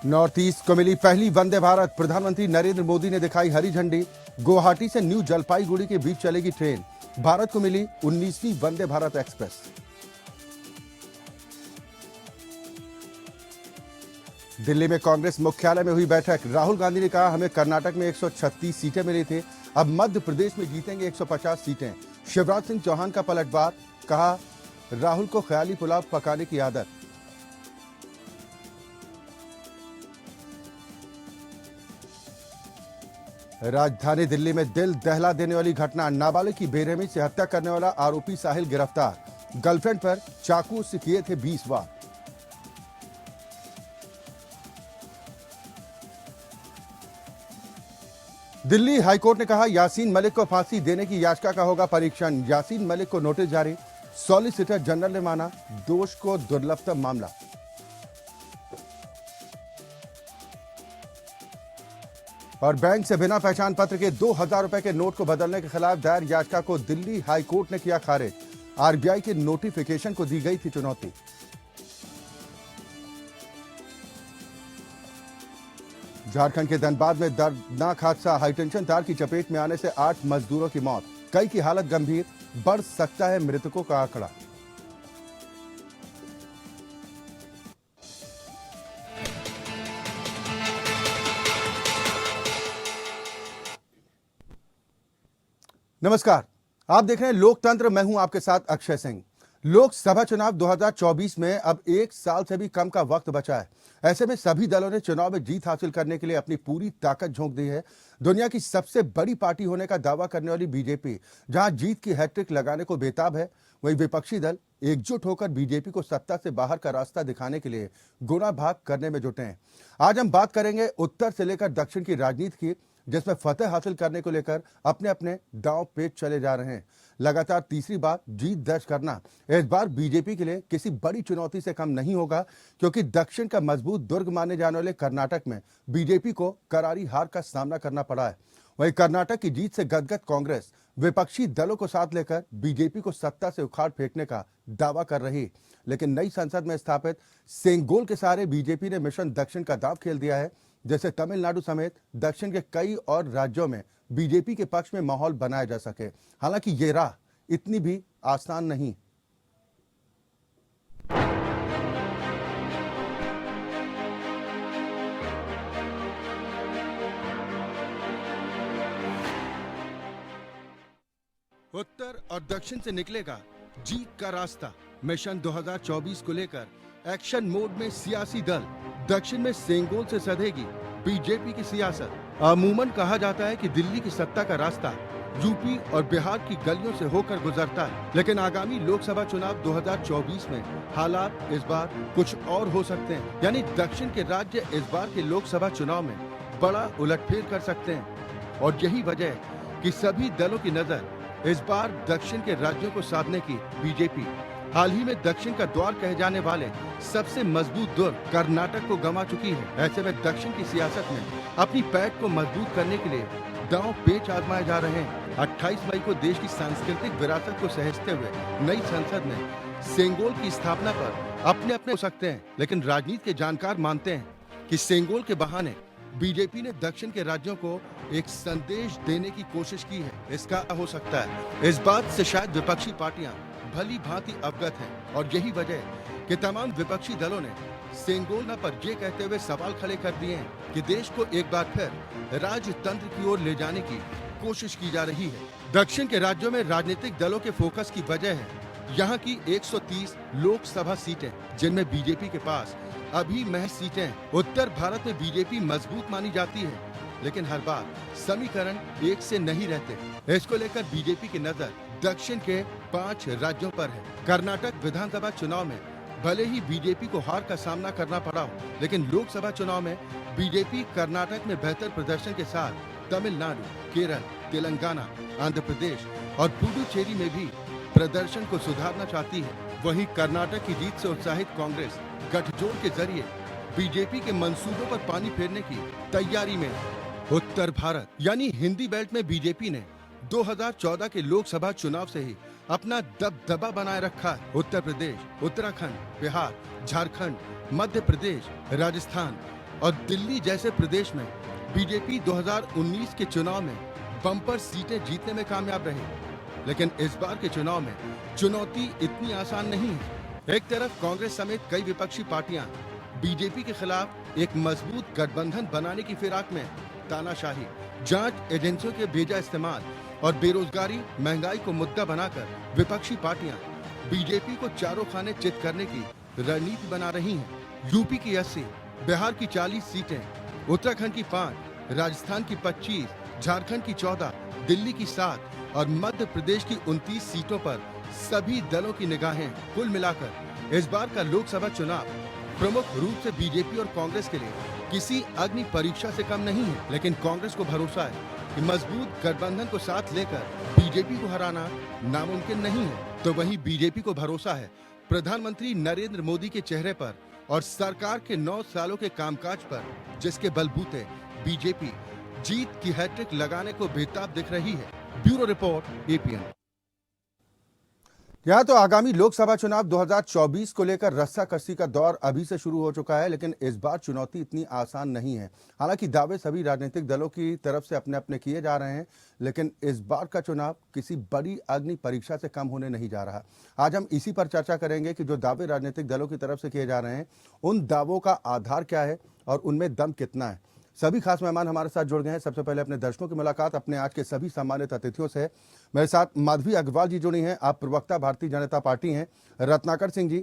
North east को मिली पहली वंदे भारत। प्रधानमंत्री नरेंद्र मोदी ने दिखाई हरी झंडी। गुवाहाटी से न्यू जलपाईगुड़ी के बीच चलेगी ट्रेन। भारत को मिली 19वीं वंदे भारत एक्सप्रेस। दिल्ली में कांग्रेस मुख्यालय में हुई बैठक। राहुल गांधी ने कहा, हमें कर्नाटक में 136 सीटें मिली थी, अब मध्य प्रदेश में जीतेंगे 150 सीटें। शिवराज सिंह चौहान का पलटवार, कहा राहुल को ख्याली पुलाव पकाने की आदत। राजधानी दिल्ली में दिल दहला देने वाली घटना। नाबालिग की बेरहमी से हत्या करने वाला आरोपी साहिल गिरफ्तार। गर्लफ्रेंड पर चाकू से किए थे 20 वार। दिल्ली हाईकोर्ट ने कहा, यासीन मलिक को फांसी देने की याचिका का होगा परीक्षण। यासीन मलिक को नोटिस जारी। सॉलिसिटर जनरल ने माना दोष को दुर्लभतम मामला। और बैंक से बिना पहचान पत्र के 2000 रुपए के नोट को बदलने के खिलाफ दायर याचिका को दिल्ली हाईकोर्ट ने किया खारिज। आरबीआई के नोटिफिकेशन को दी गई थी चुनौती। झारखंड के धनबाद में दर्दनाक हादसा। हाईटेंशन तार की चपेट में आने से 8 मजदूरों की मौत, कई की हालत गंभीर। बढ़ सकता है मृतकों का आंकड़ा। नमस्कार, आप देख रहे हैं लोकतंत्र। मैं हूं आपके साथ अक्षय सिंह। लोकसभा चुनाव 2024 में अब 1 साल से भी कम का वक्त बचा है। ऐसे में सभी दलों ने चुनाव में जीत हासिल करने के लिए अपनी पूरी ताकत झोंक दी है। दुनिया की सबसे बड़ी पार्टी होने का दावा करने वाली बीजेपी जहां जीत की हैट्रिक लगाने को बेताब है, वहीं विपक्षी दल एकजुट होकर बीजेपी को सत्ता से बाहर का रास्ता दिखाने के लिए गुना भाग करने में जुटे हैं। आज हम बात करेंगे उत्तर से लेकर दक्षिण की राजनीति की, जिसमें फतेह हासिल करने को लेकर अपने अपने दांव पेच चले जा रहे हैं। लगातार तीसरी बार जीत दर्ज करना इस बार बीजेपी के लिए किसी बड़ी चुनौती से कम नहीं होगा, क्योंकि दक्षिण का मजबूत दुर्ग माने जाने वाले कर्नाटक में बीजेपी को करारी हार का सामना करना पड़ा है। वहीं कर्नाटक की जीत से गदगद कांग्रेस विपक्षी दलों को साथ लेकर बीजेपी को सत्ता से उखाड़ फेंकने का दावा कर रही, लेकिन नई संसद में स्थापित सेंगोल के सहारे बीजेपी ने मिशन दक्षिण का दांव खेल दिया है। जैसे तमिलनाडु समेत दक्षिण के कई और राज्यों में बीजेपी के पक्ष में माहौल बनाया जा सके। हालांकि ये राह इतनी भी आसान नहीं। उत्तर और दक्षिण से निकलेगा जीत का रास्ता। मिशन 2024 को लेकर एक्शन मोड में सियासी दल। दक्षिण में सेंगोल से सधेगी बीजेपी की सियासत। अमूमन कहा जाता है कि दिल्ली की सत्ता का रास्ता यूपी और बिहार की गलियों से होकर गुजरता है, लेकिन आगामी लोकसभा चुनाव 2024 में हालात इस बार कुछ और हो सकते हैं। यानी दक्षिण के राज्य इस बार के लोकसभा चुनाव में बड़ा उलटफेर कर सकते हैं। और यही वजह है कि सभी दलों की नजर इस बार दक्षिण के राज्यों को साधने की बीजेपी हाल ही में दक्षिण का द्वार कहे जाने वाले सबसे मजबूत दुर्ग कर्नाटक को गंवा चुकी है। ऐसे में दक्षिण की सियासत में अपनी पैठ को मजबूत करने के लिए दांव पेच आजमाए जा रहे हैं। 28 मई को देश की सांस्कृतिक विरासत को सहेजते हुए नई संसद में सेंगोल की स्थापना पर अपने अपने हो सकते हैं, लेकिन राजनीति के जानकार मानते हैं कि सेंगोल के बहाने बीजेपी ने दक्षिण के राज्यों को एक संदेश देने की कोशिश की है। इसका हो सकता है इस बात से शायद विपक्षी पार्टियां भली भांति अवगत हैं, और यही वजह है कि तमाम विपक्षी दलों ने सेंगोल पर ये कहते हुए सवाल खड़े कर दिए हैं कि देश को एक बार फिर राजतंत्र की ओर ले जाने की कोशिश की जा रही है। दक्षिण के राज्यों में राजनीतिक दलों के फोकस की वजह है यहाँ की 130 लोकसभा सीटें, जिनमें बीजेपी के पास अभी महज सीटें। उत्तर भारत में बीजेपी मजबूत मानी जाती है, लेकिन हर बार समीकरण एक से नहीं रहते। इसको लेकर बीजेपी की नजर दक्षिण के 5 राज्यों पर है। कर्नाटक विधानसभा चुनाव में भले ही बीजेपी को हार का सामना करना पड़ा हो, लेकिन लोकसभा चुनाव में बीजेपी कर्नाटक में बेहतर प्रदर्शन के साथ तमिलनाडु, केरल, तेलंगाना, आंध्र प्रदेश और पुडुचेरी में भी प्रदर्शन को सुधारना चाहती है। वहीं कर्नाटक की जीत से उत्साहित कांग्रेस गठजोड़ के जरिए बीजेपी के मंसूबों पर पानी फेरने की तैयारी में है। उत्तर भारत यानी हिंदी बेल्ट में बीजेपी ने 2014 के लोकसभा चुनाव से ही अपना दबदबा बनाए रखा है। उत्तर प्रदेश, उत्तराखंड, बिहार, झारखंड, मध्य प्रदेश, राजस्थान, और दिल्ली जैसे प्रदेश में बीजेपी 2019 के चुनाव में बम्पर सीटें जीतने में कामयाब रही। लेकिन इस बार के चुनाव में चुनौती इतनी आसान नहीं है। एक तरफ कांग्रेस समेत कई विपक्षी पार्टियां बीजेपी के खिलाफ एक मजबूत गठबंधन बनाने की फिराक में तानाशाही, जांच एजेंसियों के बेजा इस्तेमाल और बेरोजगारी, महंगाई को मुद्दा बनाकर विपक्षी पार्टियां बीजेपी को चारों खाने चित करने की रणनीति बना रही हैं। यूपी की 80, बिहार की 40 सीटें, उत्तराखंड की 5, राजस्थान की 25, झारखंड की 14, दिल्ली की 7 और मध्य प्रदेश की 29 सीटों पर सभी दलों की निगाहें। कुल मिलाकर इस बार का लोकसभा चुनाव प्रमुख रूप से बीजेपी और कांग्रेस के लिए किसी अग्नि परीक्षा से कम नहीं है। लेकिन कांग्रेस को भरोसा है कि मजबूत गठबंधन को साथ लेकर बीजेपी को हराना नामुमकिन नहीं है। तो वहीं बीजेपी को भरोसा है प्रधानमंत्री नरेंद्र मोदी के चेहरे पर और सरकार के 9 सालों के कामकाज पर, जिसके बलबूते बीजेपी जीत की हैट्रिक लगाने को बेताब दिख रही है। Bureau report, APN. यहाँ तो आगामी लोकसभा चुनाव 2024 को लेकर रस्साकसी का दौर अभी से शुरू हो चुका है, लेकिन इस बार चुनौती इतनी आसान नहीं है। हालांकि दावे सभी राजनीतिक दलों की तरफ से अपने अपने किए जा रहे हैं, लेकिन इस बार का चुनाव किसी बड़ी अग्नि परीक्षा से कम होने नहीं जा रहा। आज हम इसी पर चर्चा करेंगे कि जो दावे राजनीतिक दलों की तरफ से किए जा रहे हैं, उन दावों का आधार क्या है और उनमें दम कितना है। सभी खास मेहमान हमारे साथ जुड़ गए हैं। सबसे पहले अपने दर्शकों की मुलाकात अपने आज के सभी सम्मानित अतिथियों से। मेरे साथ माधवी अग्रवाल जी जुड़ी हैं, आप प्रवक्ता भारतीय जनता पार्टी हैं। रत्नाकर सिंह जी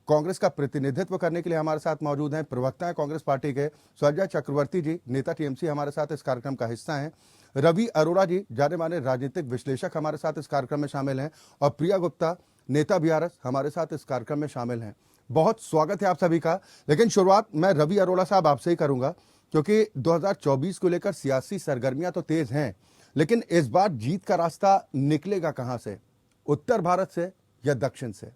कांग्रेस का प्रतिनिधित्व करने के लिए हमारे साथ मौजूद हैं, प्रवक्ता हैं कांग्रेस पार्टी के। संजय चक्रवर्ती जी नेता टीएमसी हमारे साथ इस कार्यक्रम का हिस्सा हैं। रवि अरोड़ा जी जाने माने राजनीतिक विश्लेषक हमारे साथ इस कार्यक्रम में शामिल हैं। और प्रिया गुप्ता नेता बीआरएस हमारे साथ इस कार्यक्रम में शामिल हैं। बहुत स्वागत है आप सभी का। लेकिन शुरुआत मैं रवि अरोड़ा साहब आपसे ही करूंगा, क्योंकि 2024 को लेकर सियासी सरगर्मियां तो तेज हैं, लेकिन इस बार जीत का रास्ता निकलेगा कहां से, उत्तर भारत से या दक्षिण से?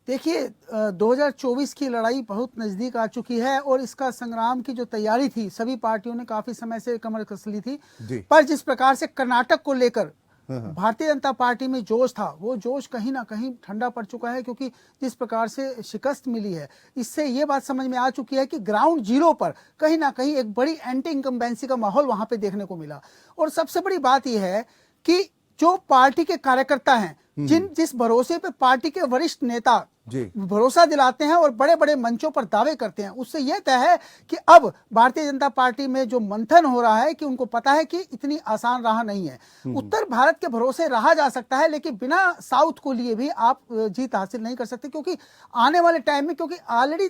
देखिए, 2024 की लड़ाई बहुत नजदीक आ चुकी है और इसका संग्राम की जो तैयारी थी सभी पार्टियों ने काफी समय से कमर कस ली थी। पर जिस प्रकार से कर्नाटक को लेकर भारतीय जनता पार्टी में जोश था, वो जोश कहीं ना कहीं ठंडा पड़ चुका है, क्योंकि जिस प्रकार से शिकस्त मिली है, इससे ये बात समझ में आ चुकी है कि ग्राउंड जीरो पर कहीं ना कहीं एक बड़ी एंटी इनकम्बेंसी का माहौल वहां पे देखने को मिला। और सबसे बड़ी बात यह है कि जो पार्टी के कार्यकर्ता हैं, जिस भरोसे पे पार्टी के वरिष्ठ नेता भरोसा दिलाते हैं और बड़े बड़े मंचों पर दावे करते हैं, उससे यह तय है कि अब भारतीय जनता पार्टी में जो मंथन हो रहा है कि उनको पता है कि इतनी आसान राह नहीं है। उत्तर भारत के भरोसे रहा जा सकता है, लेकिन बिना साउथ को लिए भी आप जीत हासिल नहीं कर सकते, क्योंकि आने वाले टाइम में, क्योंकि ऑलरेडी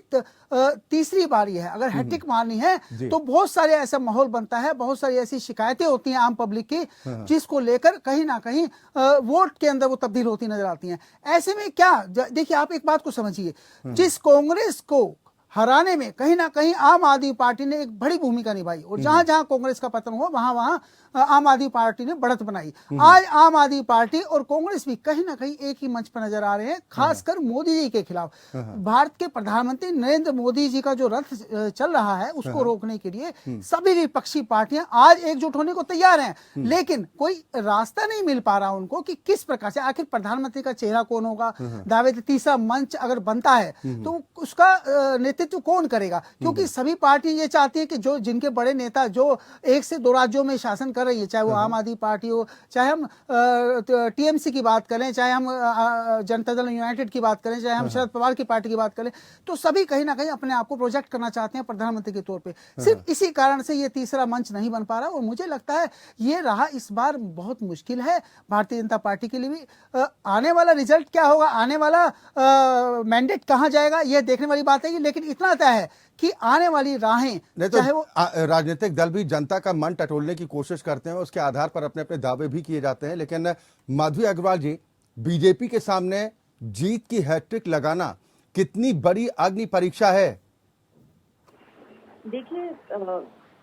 तीसरी बारी है, अगर हैट्रिक मारनी है तो बहुत सारे ऐसा माहौल बनता है, बहुत सारी ऐसी शिकायतें होती हैं आम पब्लिक की, जिसको लेकर कहीं ना कहीं वोट के अंदर वो तब्दील होती नजर आती हैं। ऐसे में क्या, देखिए आप एक बात को समझिए, जिस कांग्रेस को हराने में कहीं ना कहीं आम आदमी पार्टी ने एक बड़ी भूमिका निभाई, और जहां जहां कांग्रेस का पतन हुआ वहां वहां आम आदमी पार्टी ने बढ़त बनाई। आज आम आदमी पार्टी और कांग्रेस भी कहीं ना कहीं एक ही मंच पर नजर आ रहे हैं, खासकर मोदी जी के खिलाफ। भारत के प्रधानमंत्री नरेंद्र मोदी जी का जो रथ चल रहा है, उसको रोकने के लिए सभी विपक्षी पार्टियां आज एकजुट होने को तैयार हैं, लेकिन कोई रास्ता नहीं मिल पा रहा उनको कि किस प्रकार से आखिर प्रधानमंत्री का चेहरा कौन होगा। दावे तीसरा मंच अगर बनता है तो उसका नेतृत्व कौन करेगा, क्योंकि सभी पार्टी ये चाहती है कि जो जिनके बड़े नेता जो 1 से 2 राज्यों में शासन कर रही है, चाहे वो आम आदमी पार्टी हो, चाहे हम टीएमसी की बात करें, चाहे हम जनता दल यूनाइटेड की बात करें, चाहे हम शरद पवार की पार्टी की बात करें, तो सभी कहीं ना कहीं अपने आप को प्रोजेक्ट करना चाहते हैं प्रधानमंत्री के तौर पे। सिर्फ इसी कारण से ये तीसरा मंच नहीं बन पा रहा, और मुझे लगता है ये राह इस बार बहुत मुश्किल है भारतीय जनता पार्टी के लिए भी। आने वाला रिजल्ट क्या होगा, आने वाला मैंडेट कहां जाएगा, यह देखने वाली बात है। लेकिन इतना तय है कि आने वाली राहें, चाहे वो राजनीतिक दल भी जनता का मन टटोलने की कोशिश करते हैं, उसके आधार पर अपने अपने दावे भी किए जाते हैं। लेकिन माधवी अग्रवाल जी, बीजेपी के सामने जीत की हैट्रिक लगाना कितनी बड़ी अग्नि परीक्षा है? देखिए,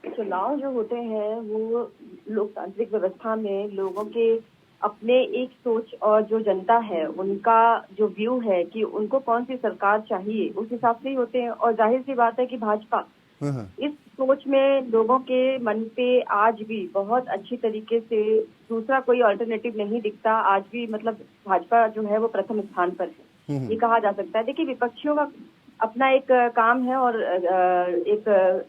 चुनाव जो होते हैं वो लोकतांत्रिक व्यवस्था में लोगों के अपने एक सोच और जो जनता है उनका जो व्यू है कि उनको कौन सी सरकार चाहिए, उस हिसाब से ही होते हैं। और जाहिर सी बात है कि भाजपा इस सोच में लोगों के मन पे आज भी बहुत अच्छी तरीके से दूसरा कोई अल्टरनेटिव नहीं दिखता। आज भी मतलब भाजपा जो है वो प्रथम स्थान पर है, ये कहा जा सकता है। देखिए, विपक्षियों का अपना एक काम है और एक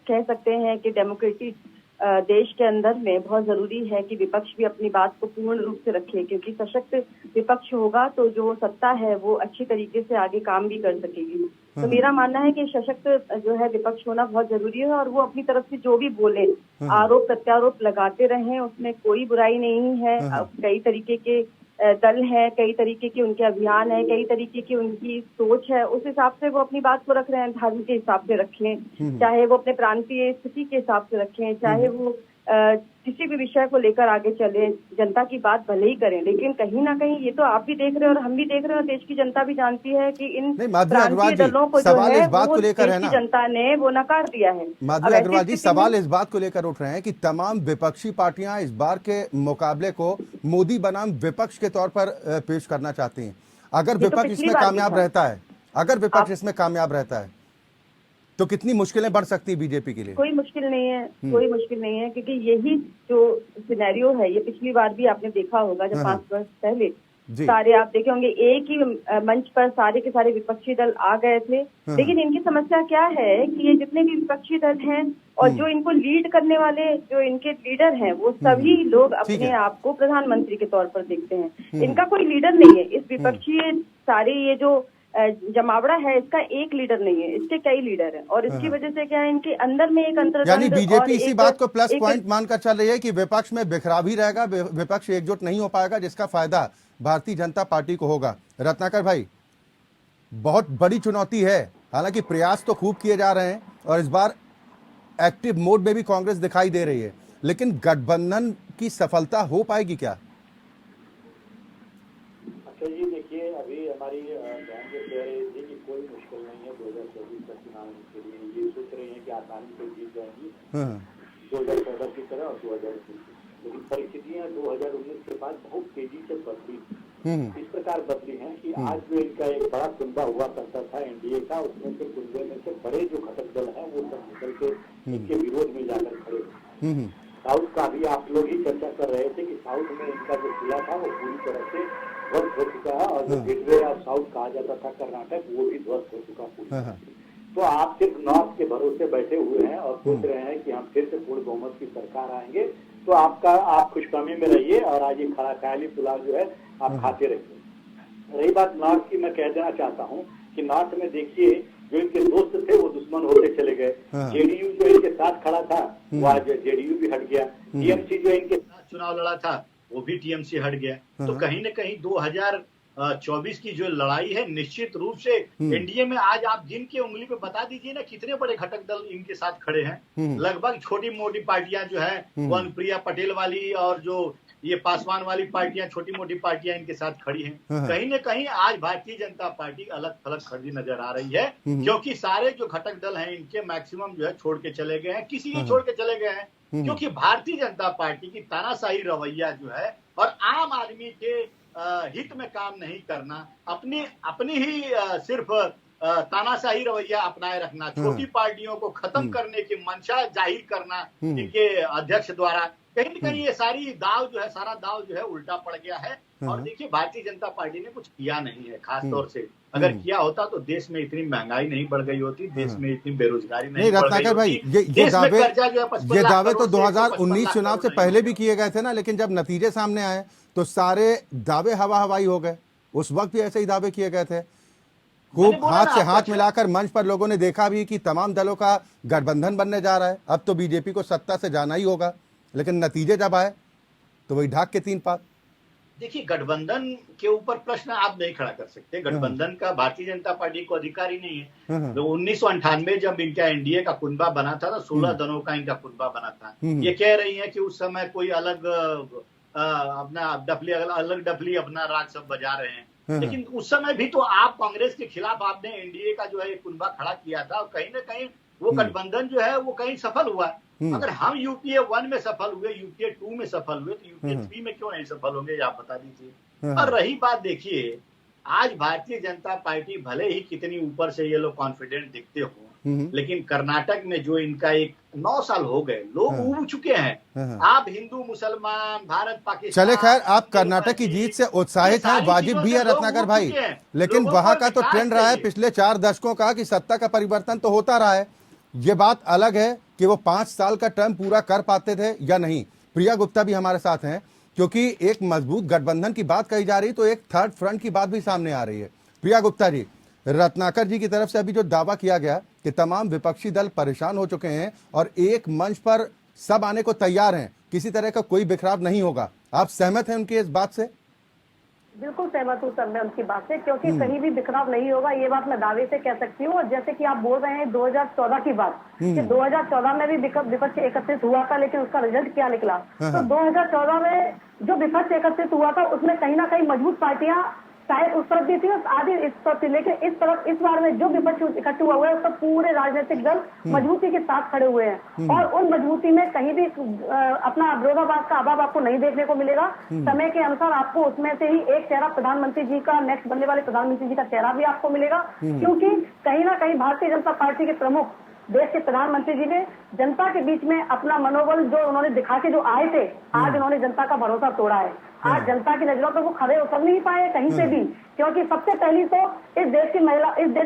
कह सकते हैं कि डेमोक्रेटिक देश के अंदर में बहुत जरूरी है कि विपक्ष भी अपनी बात को पूर्ण रूप से रखे, क्योंकि सशक्त विपक्ष होगा तो जो सत्ता है वो अच्छी तरीके से आगे काम भी कर सकेगी। तो मेरा मानना है कि सशक्त जो है विपक्ष होना बहुत जरूरी है और वो अपनी तरफ से जो भी बोले, आरोप प्रत्यारोप लगाते रहें, उसमें कोई बुराई नहीं है। कई तरीके के दल है, कई तरीके के उनके अभियान है, कई तरीके की उनकी सोच है, उस हिसाब से वो अपनी बात को रख रहे हैं। धर्म के हिसाब से रखें, चाहे वो अपने प्रांतीय स्थिति के हिसाब से रखें, चाहे वो किसी भी विषय को लेकर आगे चले, जनता की बात भले ही करें, लेकिन कहीं ना कहीं ये तो आप भी देख रहे हो और हम भी देख रहे हो, देश की जनता भी जानती है कि इन प्रांतीय दलों को जो है वो देश की जनता ने वो नकार दिया है। माधवी अग्रवाल जी, सवाल इस बात को लेकर उठ रहे हैं कि तमाम विपक्षी पार्टियां इस बार के मुकाबले को मोदी बनाम विपक्ष के तौर पर पेश करना चाहती हैं। अगर विपक्ष इसमें कामयाब रहता है, अगर विपक्ष इसमें कामयाब रहता है तो कितनी मुश्किलें बढ़ सकती है बीजेपी के लिए? कोई मुश्किल नहीं है, कोई मुश्किल नहीं है, क्योंकि यही जो सिनेरियो है ये पिछली बार भी आपने देखा होगा जब 5 वर्ष पहले सारे आप देखे होंगे एक ही मंच पर सारे के सारे विपक्षी दल आ गए थे। लेकिन इनकी समस्या क्या है कि ये जितने भी विपक्षी दल हैं और जो इनको लीड करने वाले जो इनके लीडर हैं वो सभी लोग अपने आप को प्रधानमंत्री के तौर पर देखते हैं। इनका कोई लीडर नहीं है। इस विपक्षी सारे ये जो जमावड़ा है इसका एक लीडर नहीं है, इसके कई लीडर हैं और इसकी वजह से क्या है, इनके अंदर में एक अंतर। यानी बीजेपी इसी बात को प्लस पॉइंट मानकर चल रही है कि विपक्ष में बिखराव ही रहेगा, विपक्ष एकजुट नहीं हो पाएगा, जिसका फायदा भारतीय जनता पार्टी को होगा। रत्नाकर भाई, बहुत बड़ी चुनौती है, हालांकि प्रयास तो खूब किए जा रहे हैं और इस बार एक्टिव मोड में भी कांग्रेस दिखाई दे रही है, लेकिन गठबंधन की सफलता हो पाएगी क्या? अच्छा जी, देखिए अभी हमारी बहन जो कह रही थी कि कोई मुश्किल नहीं है 2024 का चुनाव के लिए, ये सोच रही है कि आसानी से जीत जाएंगी 2014 की तरह और 2019, लेकिन परिस्थितियां 2019 के बाद बहुत तेजी से बदली, इस प्रकार बदली हैं कि आज जो इनका एक बड़ा कुंबा हुआ करता था एनडीए का, उसमें से कुंबे में से बड़े जो घटक दल हैं वो सब निकल के इनके विरोध में जाकर खड़े हुए। साउथ का भी आप लोग ही चर्चा कर रहे थे कि साउथ में इनका जो किला था वो पूरी तरह से ध्वस्त हो चुका है और जो गेटवे ऑफ साउथ कहा जाता था कर्नाटक, वो भी ध्वस्त हो चुका पूरा। तो आप सिर्फ नॉर्थ के भरोसे बैठे हुए हैं और सोच रहे हैं कि हम फिर से पूर्ण बहुमत की सरकार आएंगे, तो आप खुशकामी में रहिए और आज ये खड़ा ख्याली पुलाव जो है आप खाते रहिए। रही बात नॉर्थ की, मैं कह देना चाहता हूँ कि नॉर्थ में देखिए जो इनके दोस्त थे वो दुश्मन होते चले गए। जेडीयू जो इनके साथ खड़ा था वो आज जेडीयू भी हट गया। टीएमसी जो इनके साथ चुनाव लड़ा था वो भी टीएमसी हट गया। तो कहीं न कहीं 2024 की जो लड़ाई है निश्चित रूप से एनडीए में आज आप जिनकी उंगली पे बता दीजिए ना कितने बड़े घटक दल इनके साथ खड़े हैं। लगभग छोटी मोटी पार्टियां जो है वो अनुप्रिया पटेल वाली और जो ये पासवान वाली पार्टियां, छोटी मोटी पार्टियां इनके साथ खड़ी हैं। कहीं न कहीं आज भारतीय जनता पार्टी अलग थलग खड़ी नजर आ रही है, क्योंकि सारे जो घटक दल हैं इनके मैक्सिमम जो है छोड़ के चले गए हैं। किसी छोड़ के चले गए हैं क्योंकि भारतीय जनता पार्टी की तानाशाही रवैया जो है और आम आदमी के हित में काम नहीं करना, अपनी ही सिर्फ तानाशाही रवैया अपनाए रखना, छोटी पार्टियों को खत्म करने की मंशा जाहिर करना इनके अध्यक्ष द्वारा, कहीं न कहीं ये सारा दाव जो है उल्टा पड़ गया है। और देखिए भारतीय जनता पार्टी ने कुछ किया नहीं है खास तौर से। अगर किया होता तो देश में इतनी महंगाई नहीं बढ़ गई होती, देश में इतनी बेरोजगारी नहीं बढ़ गई होती। भाई ये दावे तो 2019 चुनाव से पहले भी किए गए थे ना, लेकिन जब नतीजे सामने आए तो सारे दावे हवा हवाई हो गए। उस वक्त भी ऐसे ही दावे किए गए थे। खूब हाथ से हाथ मिलाकर मंच पर लोगों ने देखा भी कि तमाम दलों का गठबंधन बनने जा रहा है, अब तो बीजेपी को सत्ता से जाना ही होगा, लेकिन नतीजे जब आए तो वही ढाक के 3 पात। देखिए गठबंधन के ऊपर प्रश्न आप नहीं खड़ा कर सकते। गठबंधन का भारतीय जनता पार्टी को अधिकार ही नहीं है। तो 1998 जब इनका एनडीए का कुनबा बना था तो 16 दलों का इनका कुनबा बना था। ये कह रही है कि उस समय कोई अलग डफली अपना राग सब बजा रहे हैं, लेकिन उस समय भी तो आप कांग्रेस के खिलाफ आपने एनडीए का जो है कुनबा खड़ा किया था और कहीं ना कहीं वो गठबंधन जो है वो कहीं सफल हुआ। अगर हम यूपीए 1 में सफल हुए, यूपीए 2 में सफल हुए, तो यूपीए 3 में क्यों नहीं सफल होंगे, आप बता दीजिए। और रही बात, देखिए आज भारतीय जनता पार्टी भले ही कितनी ऊपर से ये लोग कॉन्फिडेंट दिखते हो, लेकिन कर्नाटक में जो इनका एक 9 साल हो गए, लोग उब चुके हैं। आप हिंदू मुसलमान भारत पाकिस्तान, चले खैर, आप कर्नाटक की जीत से उत्साहित हैं, वाजिब भी है रत्नाकर भाई, लेकिन वहां का तो ट्रेंड रहा है पिछले 4 दशकों का कि सत्ता का परिवर्तन तो होता रहा है। ये बात अलग है कि वो 5 साल का टर्म पूरा कर पाते थे या नहीं। प्रिया गुप्ता भी हमारे साथ हैं, क्योंकि एक मजबूत गठबंधन की बात कही जा रही तो एक थर्ड फ्रंट की बात भी सामने आ रही है। प्रिया गुप्ता जी, रत्नाकर जी की तरफ से अभी जो दावा किया गया कि तमाम विपक्षी दल परेशान हो चुके हैं और एक मंच पर सब आने को तैयार हैं, किसी तरह का कोई बिखराव नहीं होगा, आप सहमत हैं उनकी इस बात से? बिल्कुल सहमत हूँ सर मैं उनकी बात से, क्योंकि कहीं भी बिखराव नहीं होगा, ये बात मैं दावे से कह सकती हूँ। और जैसे कि आप बोल रहे हैं 2014 की बात, कि 2014 में भी विपक्ष एकत्रित हुआ था, लेकिन उसका रिजल्ट क्या निकला? तो 2014 में जो विपक्ष एकत्रित हुआ था उसमें कहीं ना कहीं मजबूत पार्टियां शायद उस तरफ भी थी और आधी इस तरफ थी, लेकिन इस तरफ इस बार में जो विपक्ष इकट्ठा हुआ है उसका पूरे राजनीतिक दल मजबूती के साथ खड़े हुए हैं। और उन मजबूती में कहीं भी अपना विरोधाभास का अभाव आपको नहीं देखने को मिलेगा। समय के अनुसार आपको उसमें से ही एक चेहरा प्रधानमंत्री जी का, नेक्स्ट बनने वाले प्रधानमंत्री जी का चेहरा भी आपको मिलेगा, क्योंकि कहीं ना कहीं भारतीय जनता पार्टी के प्रमुख देश के प्रधानमंत्री जी ने जनता के बीच में अपना मनोबल जो उन्होंने दिखा के जो आए थे, आज उन्होंने जनता का भरोसा तोड़ा है। आज जनता की नजरों पर वो खड़े उतर नहीं पाए कहीं से भी, क्योंकि सबसे पहली तो इस देश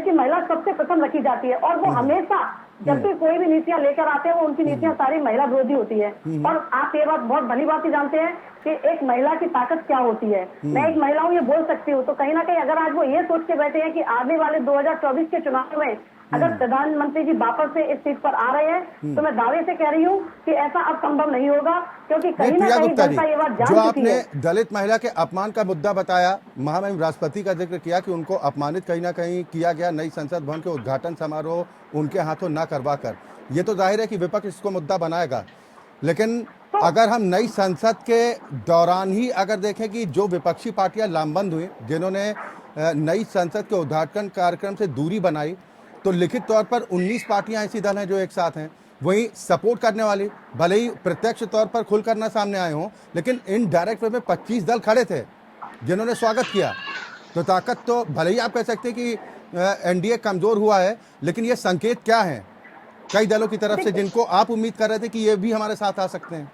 की महिला सबसे प्रथम रखी जाती है। और वो हमेशा जब भी कोई भी नीतियां लेकर आते हैं वो उनकी नीतियां सारी महिला विरोधी होती है। और आप ये बात बहुत भली बात ही जानते हैं कि एक महिला की ताकत क्या होती है। मैं एक महिला हूँ, ये बोल सकती हूँ। तो कहीं ना कहीं अगर आज वो ये सोच के बैठे हैं कि आने वाले 2024 के चुनाव में अगर प्रधानमंत्री जी वापस से इस सीट पर आ रहे हैं, तो मैं दावे से कह रही हूँ कि ऐसा अब संभव नहीं होगा, क्योंकि कहीं ना कहीं जनता ये बात जान जो चुकी है। आपने दलित महिला के अपमान का मुद्दा बताया, महामहिम राष्ट्रपति का जिक्र किया कि उनको अपमानित कहीं ना कहीं किया गया नई संसद भवन के उद्घाटन समारोह उनके हाथों न करवा कर, ये तो जाहिर है कि विपक्ष इसको मुद्दा बनाएगा। लेकिन अगर हम नई संसद के दौरान ही अगर देखें कि जो विपक्षी पार्टियां लामबंद हुई, जिन्होंने नई संसद के उद्घाटन कार्यक्रम से दूरी बनाई, तो लिखित तौर पर 19 पार्टियां ऐसी दल हैं जो एक साथ हैं। वहीं सपोर्ट करने वाली भले ही प्रत्यक्ष तौर पर खुलकर ना सामने आए हों, लेकिन इनडायरेक्ट वे में 25 दल खड़े थे जिन्होंने स्वागत किया। तो ताकत तो भले ही आप कह सकते हैं कि एनडीए कमजोर हुआ है, लेकिन ये संकेत क्या है कई दलों की तरफ से जिनको आप उम्मीद कर रहे थे कि ये भी हमारे साथ आ सकते हैं?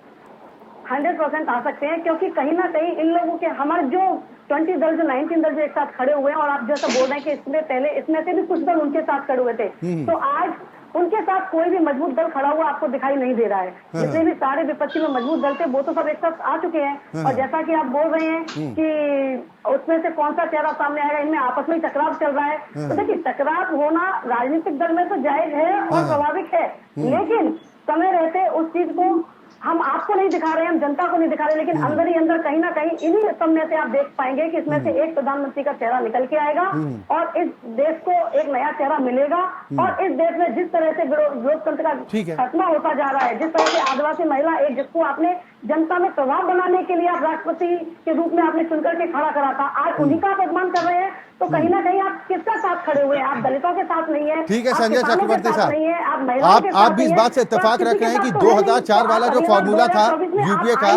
100% आ सकते हैं, क्योंकि कहीं ना कहीं इन लोगों के हमारे जो 20 दल जो 19 दल जो एक साथ खड़े हुए हैं, और आप जैसा बोल रहे हैं कि इसमें पहले इसमें से भी कुछ दल उनके साथ खड़े हुए थे, तो आज उनके साथ कोई भी मजबूत दल खड़ा हुआ आपको दिखाई नहीं दे रहा है। जितने भी सारे विपक्षी में मजबूत दल थे वो तो सब एक साथ आ चुके हैं। और जैसा कि आप बोल रहे हैं कि उसमें से कौन सा चेहरा सामने आएगा, इनमें आपस में टकराव चल रहा है। तो देखिए, टकराव होना राजनीतिक दल में तो जायज है और स्वाभाविक है, लेकिन समय रहते उस चीज को हम आपको नहीं दिखा रहे हैं, हम जनता को नहीं दिखा रहे, लेकिन अंदर ही अंदर कहीं ना कहीं इन्हीं सब में से आप देख पाएंगे कि इसमें से एक प्रधानमंत्री का चेहरा निकल के आएगा और इस देश को एक नया चेहरा मिलेगा। और इस देश में जिस तरह से लोकतंत्र का खत्मा होता जा रहा है, जिस तरह से आदिवासी महिला एक जिसको आपने जनता में प्रभाव बनाने के लिए आप राष्ट्रपति के रूप में आपने चुनकर के खड़ा करा था, आज उन्हीं का आप अपमान कर रहे हैं। तो कहीं ना कहीं आप किसका साथ खड़े हुए हैं? आप दलितों के साथ नहीं है। ठीक है संजय चक्रवर्ती साहब, आप आप भी इस बात से इत्तेफाक रख रहे हैं कि 2004 वाला जो फॉर्मूला था यूपीए का,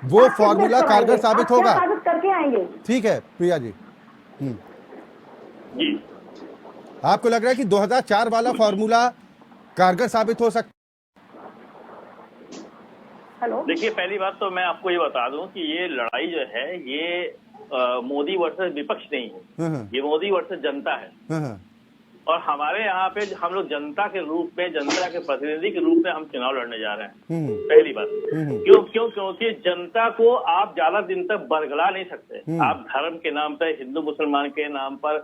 वो फॉर्मूला कारगर साबित होगा। साबित करके आएंगे। ठीक है प्रिया जी, आपको लग रहा है कि 2004 वाला फॉर्मूला कारगर साबित हो सकता? हेलो, देखिए, पहली बात तो मैं आपको ये बता दूं कि ये लड़ाई जो है ये मोदी वर्सेस विपक्ष नहीं है, ये मोदी वर्सेस जनता है। और हमारे यहाँ पे हम लोग जनता के रूप में, जनता के प्रतिनिधि के रूप में हम चुनाव लड़ने जा रहे हैं। पहली बात, क्योंकि जनता को आप ज्यादा दिन तक बरगला नहीं सकते। आप धर्म के नाम पर, हिंदू मुसलमान के नाम पर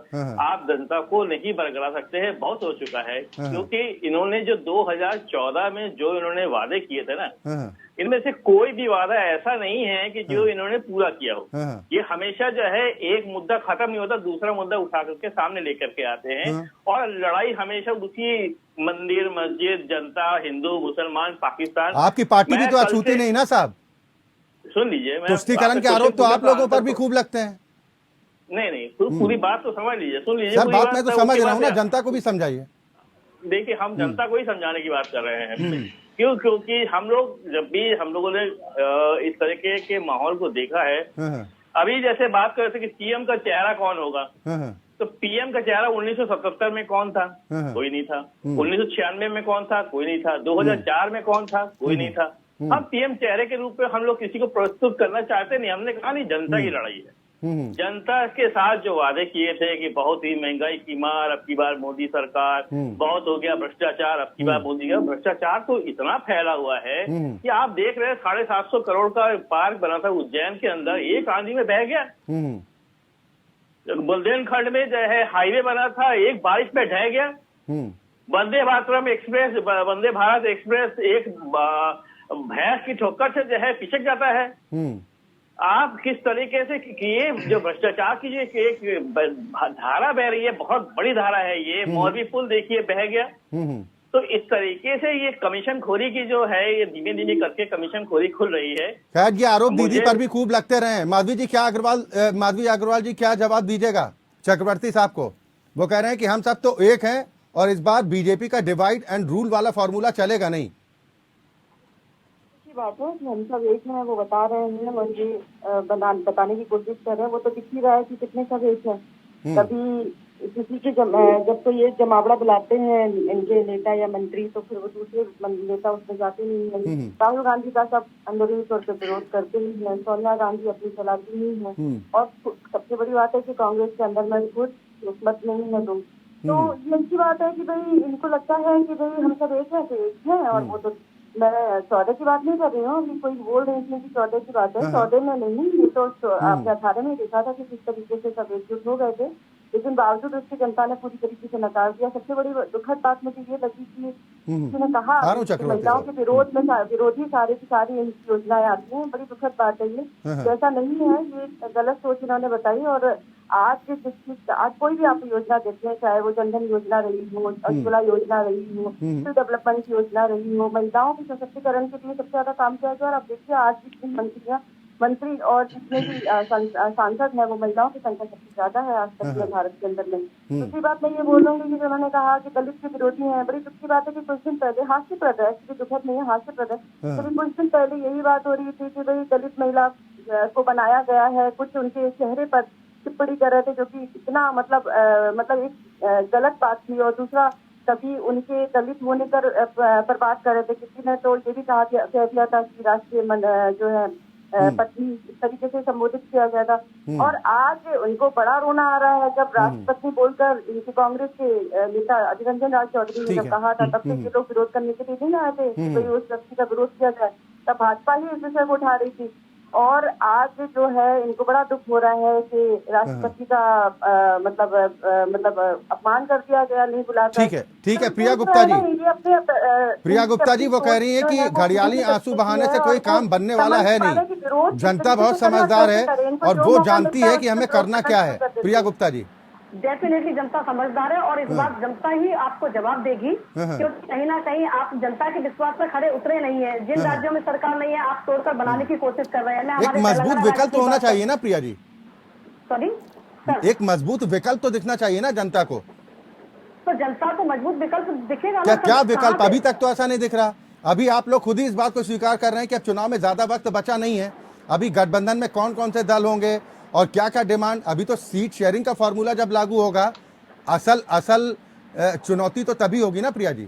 आप जनता को नहीं बरगला सकते हैं। बहुत हो चुका है, क्योंकि इन्होंने जो 2014 में जो इन्होंने वादे किए थे ना, इनमें से कोई भी वादा ऐसा नहीं है कि जो इन्होंने पूरा किया हो। ये हमेशा जो है एक मुद्दा खत्म नहीं होता, दूसरा मुद्दा उठा करके सामने लेकर के आते हैं। और लड़ाई हमेशा उसी मंदिर, मस्जिद, जनता, हिंदू, मुसलमान, पाकिस्तान। आपकी पार्टी भी तो अछूती नहीं ना साहब? सुन लीजिए, तुष्टीकरण के आरोप तो आप लोगों पर भी खूब लगते हैं। नहीं, पूरी बात तो समझ लीजिए, सुन लीजिए। सर, बात मैं तो समझ रहा हूँ ना, जनता को भी समझाइए। देखिए, हम जनता को ही समझाने की बात कर रहे हैं। क्योंकि हम लोग जब भी हम लोगों ने इस तरीके के माहौल को देखा है, अभी जैसे बात कर रहे थे कि सीएम का चेहरा कौन होगा, तो पीएम का चेहरा 1977 में कौन था? कोई नहीं था। 1996 में कौन था? कोई नहीं था। 2004 में कौन था? कोई नहीं था। हम पीएम चेहरे के रूप में हम लोग किसी को प्रस्तुत करना चाहते नहीं। हमने कहा नहीं, जनता की लड़ाई है। जनता के साथ जो वादे किए थे कि बहुत ही महंगाई की मार, अब की बार मोदी सरकार, बहुत हो गया भ्रष्टाचार, अब की बार मोदी का भ्रष्टाचार तो इतना फैला हुआ है कि आप देख रहे हैं 750 करोड़ का पार्क बना था उज्जैन के अंदर, एक आंधी में बह गया। बुंदेलखंड में जो है हाईवे बना था, एक बारिश में ढह गया। वंदे भारत एक्सप्रेस एक भैंस की ठोकर से जो है पिछक जाता है। आप किस तरीके से कि ये जो भ्रष्टाचार की जो एक धारा बह रही है, बहुत बड़ी धारा है ये। मौलवी पुल देखिए बह गया। तो इस तरीके से ये कमीशन खोरी की जो है, ये धीमे धीमे करके कमीशन खोरी खुल रही है। खैर, ये आरोप दीदी पर भी खूब लगते रहे। माधवी अग्रवाल जी क्या जवाब दीजिएगा चक्रवर्ती साहब को? वो कह रहे हैं कि हम सब तो एक हैं और इस बार बीजेपी का डिवाइड एंड रूल वाला फॉर्मूला चलेगा नहीं। बात है कि हम सब एक हैं, वो बता रहे हैं और ये बताने की कोशिश कर रहे हैं। वो तो दिख ही रहा है कि कितने सब एक हैं। कभी किसी के जब तो ये जमावड़ा बुलाते हैं इनके नेता या मंत्री, तो फिर वो दूसरे नेता उसमें जाते नहीं है। राहुल गांधी का सब अंदरूनी तौर पर विरोध करते ही है। सोनिया गांधी अपनी चलाती ही है। और सबसे बड़ी बात है कि कांग्रेस के अंदर में खुद मत नहीं है तुम। तो ये अच्छी बात है कि भाई इनको लगता है कि भाई हम सब एक है तो एक है। और वो तो मैं सौदे की बात नहीं कर रही हूँ। अभी कोई बोल रहे हैं कि सौदे की बात है, सौदे में नहीं। ये तो आपने 18 में देखा था कि किस तरीके से सब एकजुट हो गए थे, लेकिन बावजूद उसकी जनता ने पूरी तरीके से नकार दिया। सबसे बड़ी दुखद बात मुझे ये लगी कि किसी ने कहा महिलाओं के विरोध में विरोधी सारी की सारी योजनाएं आती हैं। बड़ी दुखद बात है ये, ऐसा नहीं है। ये गलत सोच इन्होंने बताई। और आज कोई भी आप योजना देखते हैं, चाहे वो जनधन योजना रही हो, उज्ज्वला योजना रही हो, डेवलपमेंट योजना रही हो, महिलाओं के सशक्तिकरण के लिए सबसे ज्यादा काम किया गया। और आप देखिए आज जितनी मंत्री और जितने भी सांसद हैं वो महिलाओं की संख्या सबसे ज्यादा है आज तक के भारत के अंदर में। दूसरी बात मैं ये बोलूंगी कि उन्होंने कहा कि दलित के विरोधी हैं। बड़ी दुख की बात है कि कुछ दिन पहले हास्यप्रद है, दुखद नहीं है, हास्यप्रद है। कभी कुछ दिन पहले यही बात हो रही थी कि भाई दलित महिला को बनाया गया है, कुछ उनके चेहरे पर टिप्पणी कर रहे थे, जो कि इतना मतलब एक गलत बात थी। और दूसरा, कभी उनके दलित होने पर बात कर रहे थे। किसी ने तो ये भी कह दिया था कि राष्ट्रीय जो है पत्नी, इस तरीके से संबोधित किया गया था। और आज उनको बड़ा रोना आ रहा है जब राष्ट्रपति बोलकर इनकी कांग्रेस के नेता अधीर रंजन राज चौधरी ने जब कहा था, तब से ये लोग विरोध करने के लिए नहीं आए थे कि भाई उस व्यक्ति का विरोध किया जाए। तब भाजपा ही इस विषय को उठा रही थी। और आज जो है इनको बड़ा दुख हो रहा है कि राष्ट्रपति का मतलब अपमान कर दिया गया, नहीं बुलाकर। ठीक है प्रिया गुप्ता जी वो कह रही है कि घड़ियाली आंसू बहाने से कोई काम बनने वाला है नहीं। जनता बहुत समझदार है और वो जानती है कि हमें करना क्या है। प्रिया गुप्ता जी, डेफिनेटली जनता समझदार है और इस बात जनता ही आपको जवाब देगी, क्योंकि कहीं ना कहीं आप जनता के विश्वास पर खड़े उतरे नहीं है। जिन राज्यों में सरकार नहीं है, आप तोड़कर बनाने की कोशिश कर रहे हैं। एक मजबूत विकल्प तो होना चाहिए ना प्रिया जी? सॉरी, एक मजबूत विकल्प तो दिखना चाहिए ना जनता को। तो जनता को मजबूत विकल्प दिखेगा क्या विकल्प? अभी तक तो ऐसा नहीं दिख रहा। अभी आप लोग खुद ही इस बात को स्वीकार कर रहे हैं कि अब चुनाव में ज्यादा वक्त बचा नहीं है। अभी गठबंधन में कौन कौन से दल होंगे और क्या क्या डिमांड, अभी तो सीट शेयरिंग का फॉर्मूला जब लागू होगा, असल चुनौती तो तभी होगी ना प्रिया जी?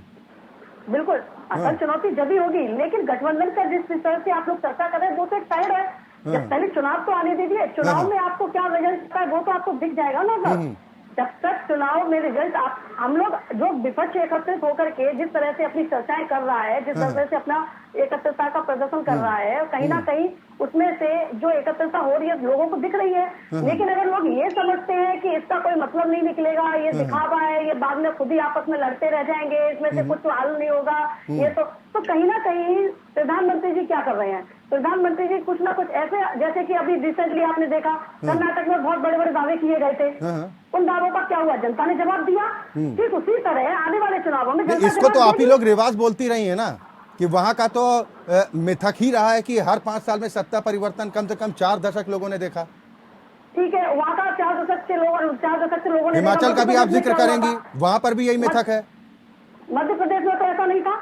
बिल्कुल, असल चुनौती जब ही होगी। लेकिन गठबंधन का जिस विषय से आप लोग चर्चा कर रहे हैं वो तो एक साइड है। जब पहले चुनाव तो आने दीजिए, चुनाव में आपको क्या रिजल्ट है वो तो आपको दिख जाएगा ना सर। जब तक चुनाव में रिजल्ट हम लोग जो विपक्ष एकत्रित होकर के जिस तरह से अपनी चर्चाएं कर रहा है, जिस तरह से अपना एकत्रितता का प्रदर्शन कर रहा है, कहीं ना कहीं उसमें से जो एकत्रितता हो रही है लोगों को दिख रही है। लेकिन अगर लोग ये समझते हैं कि इसका कोई मतलब नहीं निकलेगा, ये दिखावा है, ये बाद में खुद ही आपस में लड़ते रह जाएंगे, इसमें से कुछ हल नहीं होगा, ये तो कहीं ना कहीं प्रधानमंत्री जी क्या कर रहे हैं? प्रधानमंत्री जी कुछ ना कुछ ऐसे, जैसे कि अभी रिसेंटली आपने देखा कर्नाटक में बहुत बड़े बड़े दावे किए गए थे, उन दावों का क्या हुआ? जनता ने जवाब दिया। ठीक उसी तरह आने वाले चुनावों में इसको तो आप ही लोग रिवाज बोलती रही है ना कि वहां का तो मिथक ही रहा है कि हर 5 साल में सत्ता परिवर्तन कम से कम 4 दशक लोगों ने देखा। ठीक है, वहाँ का 4 दशक से लोगों ने, हिमाचल का भी आप जिक्र करेंगी, वहां पर भी यही मिथक है। मध्य प्रदेश में तो ऐसा नहीं नहीं था।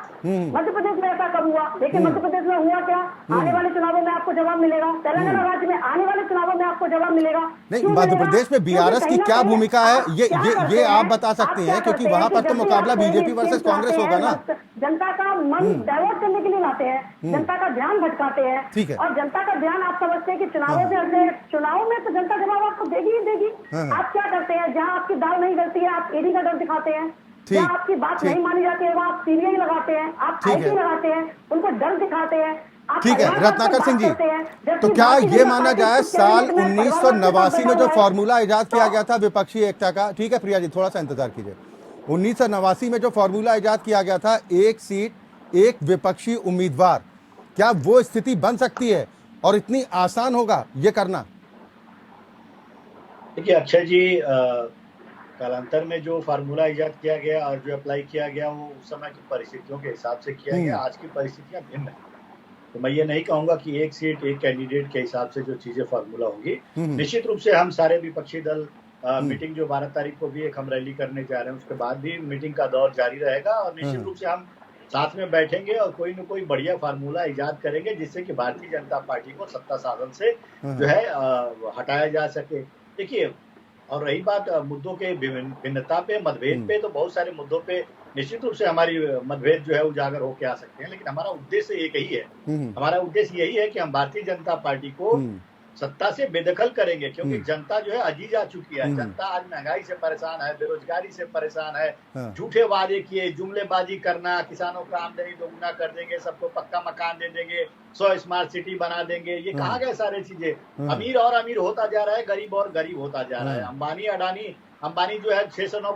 मध्य प्रदेश में ऐसा कब हुआ? देखिए मध्य प्रदेश में हुआ क्या, आने वाले चुनावों में आपको जवाब मिलेगा। तेलंगाना राज्य में आने वाले चुनावों में आपको जवाब मिलेगा। नहीं, मध्य प्रदेश में बीआरएस की क्या भूमिका है ये आप बता सकते हैं, क्योंकि वहां पर तो मुकाबला बीजेपी वर्सेस कांग्रेस होगा ना। जनता का मन डाइवर्ट करने के लिए लाते हैं, जनता का ध्यान भटकाते हैं। ठीक है। और जनता का ध्यान आप समझते हैं कि चुनावों से चुनाव में तो जनता जवाब आपको देगी ही देगी। आप क्या करते हैं, जहाँ आपकी दाल नहीं गलती है आप ईडी का डर दिखाते हैं, जहाँ आपकी बात नहीं मानी जाती है वहाँ आप सीबीआई लगाते हैं, आप आईटी लगाते हैं, उनको डर दिखाते हैं। ठीक है रत्नाकर सिंह जी, तो क्या ये माना जाए साल 1989 में जो फॉर्मूला इजाद किया गया था विपक्षी एकता का, ठीक है प्रिया जी थोड़ा सा इंतजार कीजिए, 1989 में जो फॉर्मूला इजाद किया गया था, एक सीट एक विपक्षी उम्मीदवार, क्या वो स्थिति बन सकती है और इतनी आसान होगा ये करना? देखिए अक्षय जी, कालांतर में जो फार्मूला इजाद किया गया और जो अप्लाई किया गया वो उस समय की परिस्थितियों के हिसाब से किया गया। आज की परिस्थितियां भिन्न है, तो मैं ये नहीं कहूंगा कि एक सीट एक कैंडिडेट के हिसाब से जो चीजें फार्मूला होंगी। निश्चित रूप से हम सारे विपक्षी दल मीटिंग जो 12 तारीख को भी एक हम रैली करने जा रहे हैं, उसके बाद भी मीटिंग का दौर जारी रहेगा और निश्चित रूप से हम साथ में बैठेंगे और कोई न कोई बढ़िया फार्मूला इजाद करेंगे जिससे कि भारतीय जनता पार्टी को सत्ता साधन से जो है हटाया जा सके। देखिए, और रही बात मुद्दों के भिन्नता पे, मतभेद पे, तो बहुत सारे मुद्दों पे निश्चित रूप से हमारी मतभेद जो है उजागर होकर आ सकते हैं, लेकिन हमारा उद्देश्य एक ही है। हमारा उद्देश्य यही है कि हम भारतीय जनता पार्टी को सत्ता से बेदखल करेंगे, क्योंकि जनता जो है अजीज आ चुकी है। जनता आज महंगाई से परेशान है, बेरोजगारी से परेशान है, झूठे वादे किए, जुमलेबाजी करना, किसानों का आमदनी दोगुना कर देंगे, सबको पक्का मकान दे देंगे, 100 स्मार्ट सिटी बना देंगे, ये कहाँ गए सारे चीजें? अमीर और अमीर होता जा रहा है, गरीब और गरीब होता जा रहा है। अंबानी जो है 6 से 9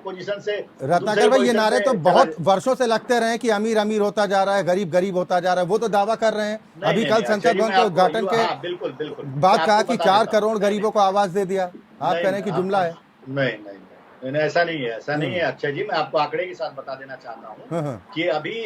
पोजीशन से। रत्नाकर भाई, ये नारे तो बहुत वर्षों से लगते रहे कि अमीर अमीर होता जा रहा है, गरीब गरीब होता जा रहा है, वो तो दावा कर रहे हैं। अभी कल संसद भवन के उद्घाटन के बिल्कुल बात कहा कि 4 करोड़ गरीबों को आवास दे दिया। आप कह रहे हैं कि जुमला है? नहीं, ऐसा नहीं है, ऐसा नहीं है अक्षय जी। मैं आपको आंकड़े के साथ बता देना चाहता हूँ कि अभी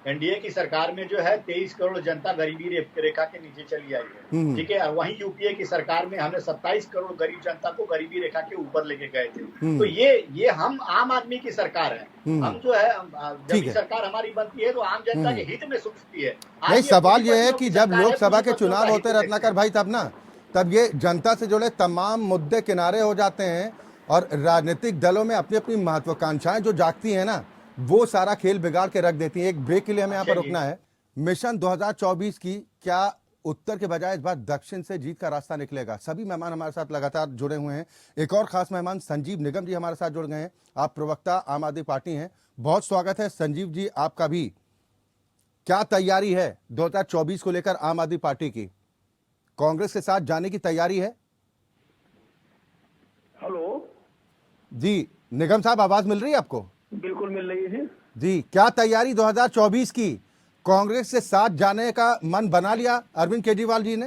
एनडीए की सरकार में जो है 23 करोड़ जनता गरीबी रेखा के नीचे चली आई है, ठीक है। वहीं यूपीए की सरकार में हमने 27 करोड़ गरीब जनता को गरीबी रेखा के ऊपर लेके गए थे। तो ये हम आम आदमी की सरकार है। हम जो है जब भी सरकार हमारी बनती है तो आम जनता के हित में सोचती है। नहीं, सवाल ये है कि जब लोकसभा के चुनाव होते रत्नाकर भाई तब ये जनता से जुड़े तमाम मुद्दे किनारे हो जाते हैं और राजनीतिक दलों में अपनी अपनी महत्वाकांक्षाएं जो जागती है ना, वो सारा खेल बिगाड़ के रख देती है। एक ब्रेक के लिए हमें यहाँ पर रुकना है। मिशन 2024 की क्या उत्तर के बजाय इस बार दक्षिण से जीत का रास्ता निकलेगा? सभी मेहमान हमारे साथ लगातार जुड़े हुए हैं। एक और खास मेहमान संजीव निगम जी हमारे साथ जुड़ गए हैं। आप प्रवक्ता आम आदमी पार्टी हैं, बहुत स्वागत है संजीव जी आपका भी। क्या तैयारी है 2024 को लेकर आम आदमी पार्टी की? कांग्रेस के साथ जाने की तैयारी है? हेलो जी निगम साहब, आवाज मिल रही है आपको? बिल्कुल मिल रही है जी। क्या तैयारी 2024 की? कांग्रेस से साथ जाने का मन बना लिया अरविंद केजरीवाल जी ने?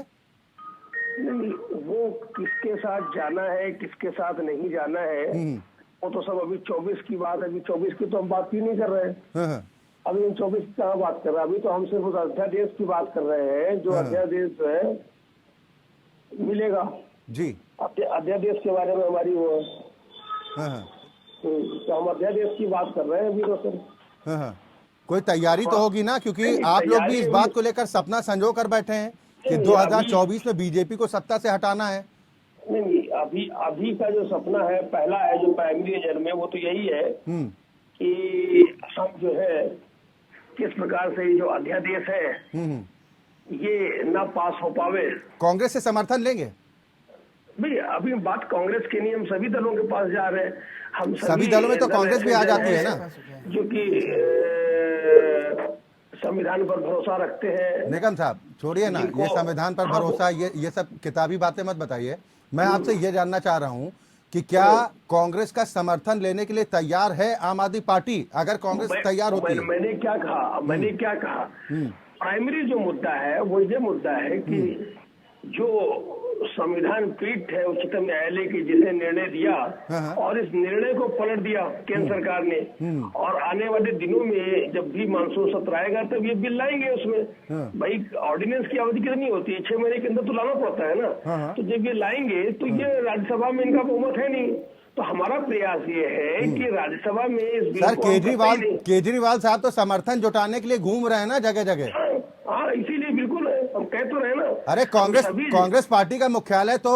नहीं, वो किसके साथ जाना है किसके साथ नहीं जाना है वो तो सब अभी 24 की बात है। अभी 24 की तो हम बात ही नहीं कर रहे हैं। अभी हम 24 की क्या बात कर रहे हैं? अभी तो हम सिर्फ उस अध्यादेश की बात कर रहे हैं जो अध्यादेश है मिलेगा जी। अध्यादेश के बारे में हमारी वो तो हम अध्यादेश की बात कर रहे हैं अभी तो सर। कोई तैयारी तो होगी ना, क्योंकि आप लोग भी इस बात को लेकर सपना संजो कर बैठे हैं कि 2024 में बीजेपी को सत्ता से हटाना है। नहीं, अभी का जो सपना है, पहला है जो प्राइमरी एजेंडा में, वो तो यही है कि हम जो है किस प्रकार से जो अध्यादेश है ये ना पास हो पावे। कांग्रेस से समर्थन लेंगे? भाई अभी बात कांग्रेस के नहीं, हम सभी दलों के पास जा रहे हैं। हम सभी दलों में तो कांग्रेस भी आ जाती है ना, जो कि संविधान पर भरोसा रखते हैं। निगम साहब छोड़िए ना ये संविधान पर भरोसा, ये सब किताबी बातें मत बताइए। मैं आपसे ये जानना चाह रहा हूँ कि क्या कांग्रेस का समर्थन लेने के लिए तैयार है आम आदमी पार्टी? अगर कांग्रेस तैयार होती है। मैंने क्या कहा प्राइमरी जो मुद्दा है वो ये मुद्दा है कि जो संविधान पीठ है उच्चतम न्यायालय की, जिसे निर्णय दिया और इस निर्णय को पलट दिया केंद्र सरकार ने, और आने वाले दिनों में जब भी मानसून सत्र आएगा तब ये बिल लाएंगे उसमें। भाई ऑर्डिनेंस की अवधि कितनी होती है? 6 महीने के अंदर तो लाना पड़ता है ना। तो जब ये लाएंगे तो ये राज्यसभा में इनका बहुमत है नहीं, तो हमारा प्रयास ये है कि राज्यसभा में इस बिल सर को हम करते ही नहीं। केजरीवाल साहब तो समर्थन जुटाने के लिए घूम रहे हैं ना जगह जगह। हाँ, इसीलिए बिल्कुल हम कह तो रहे ना। अरे कांग्रेस पार्टी का मुख्यालय तो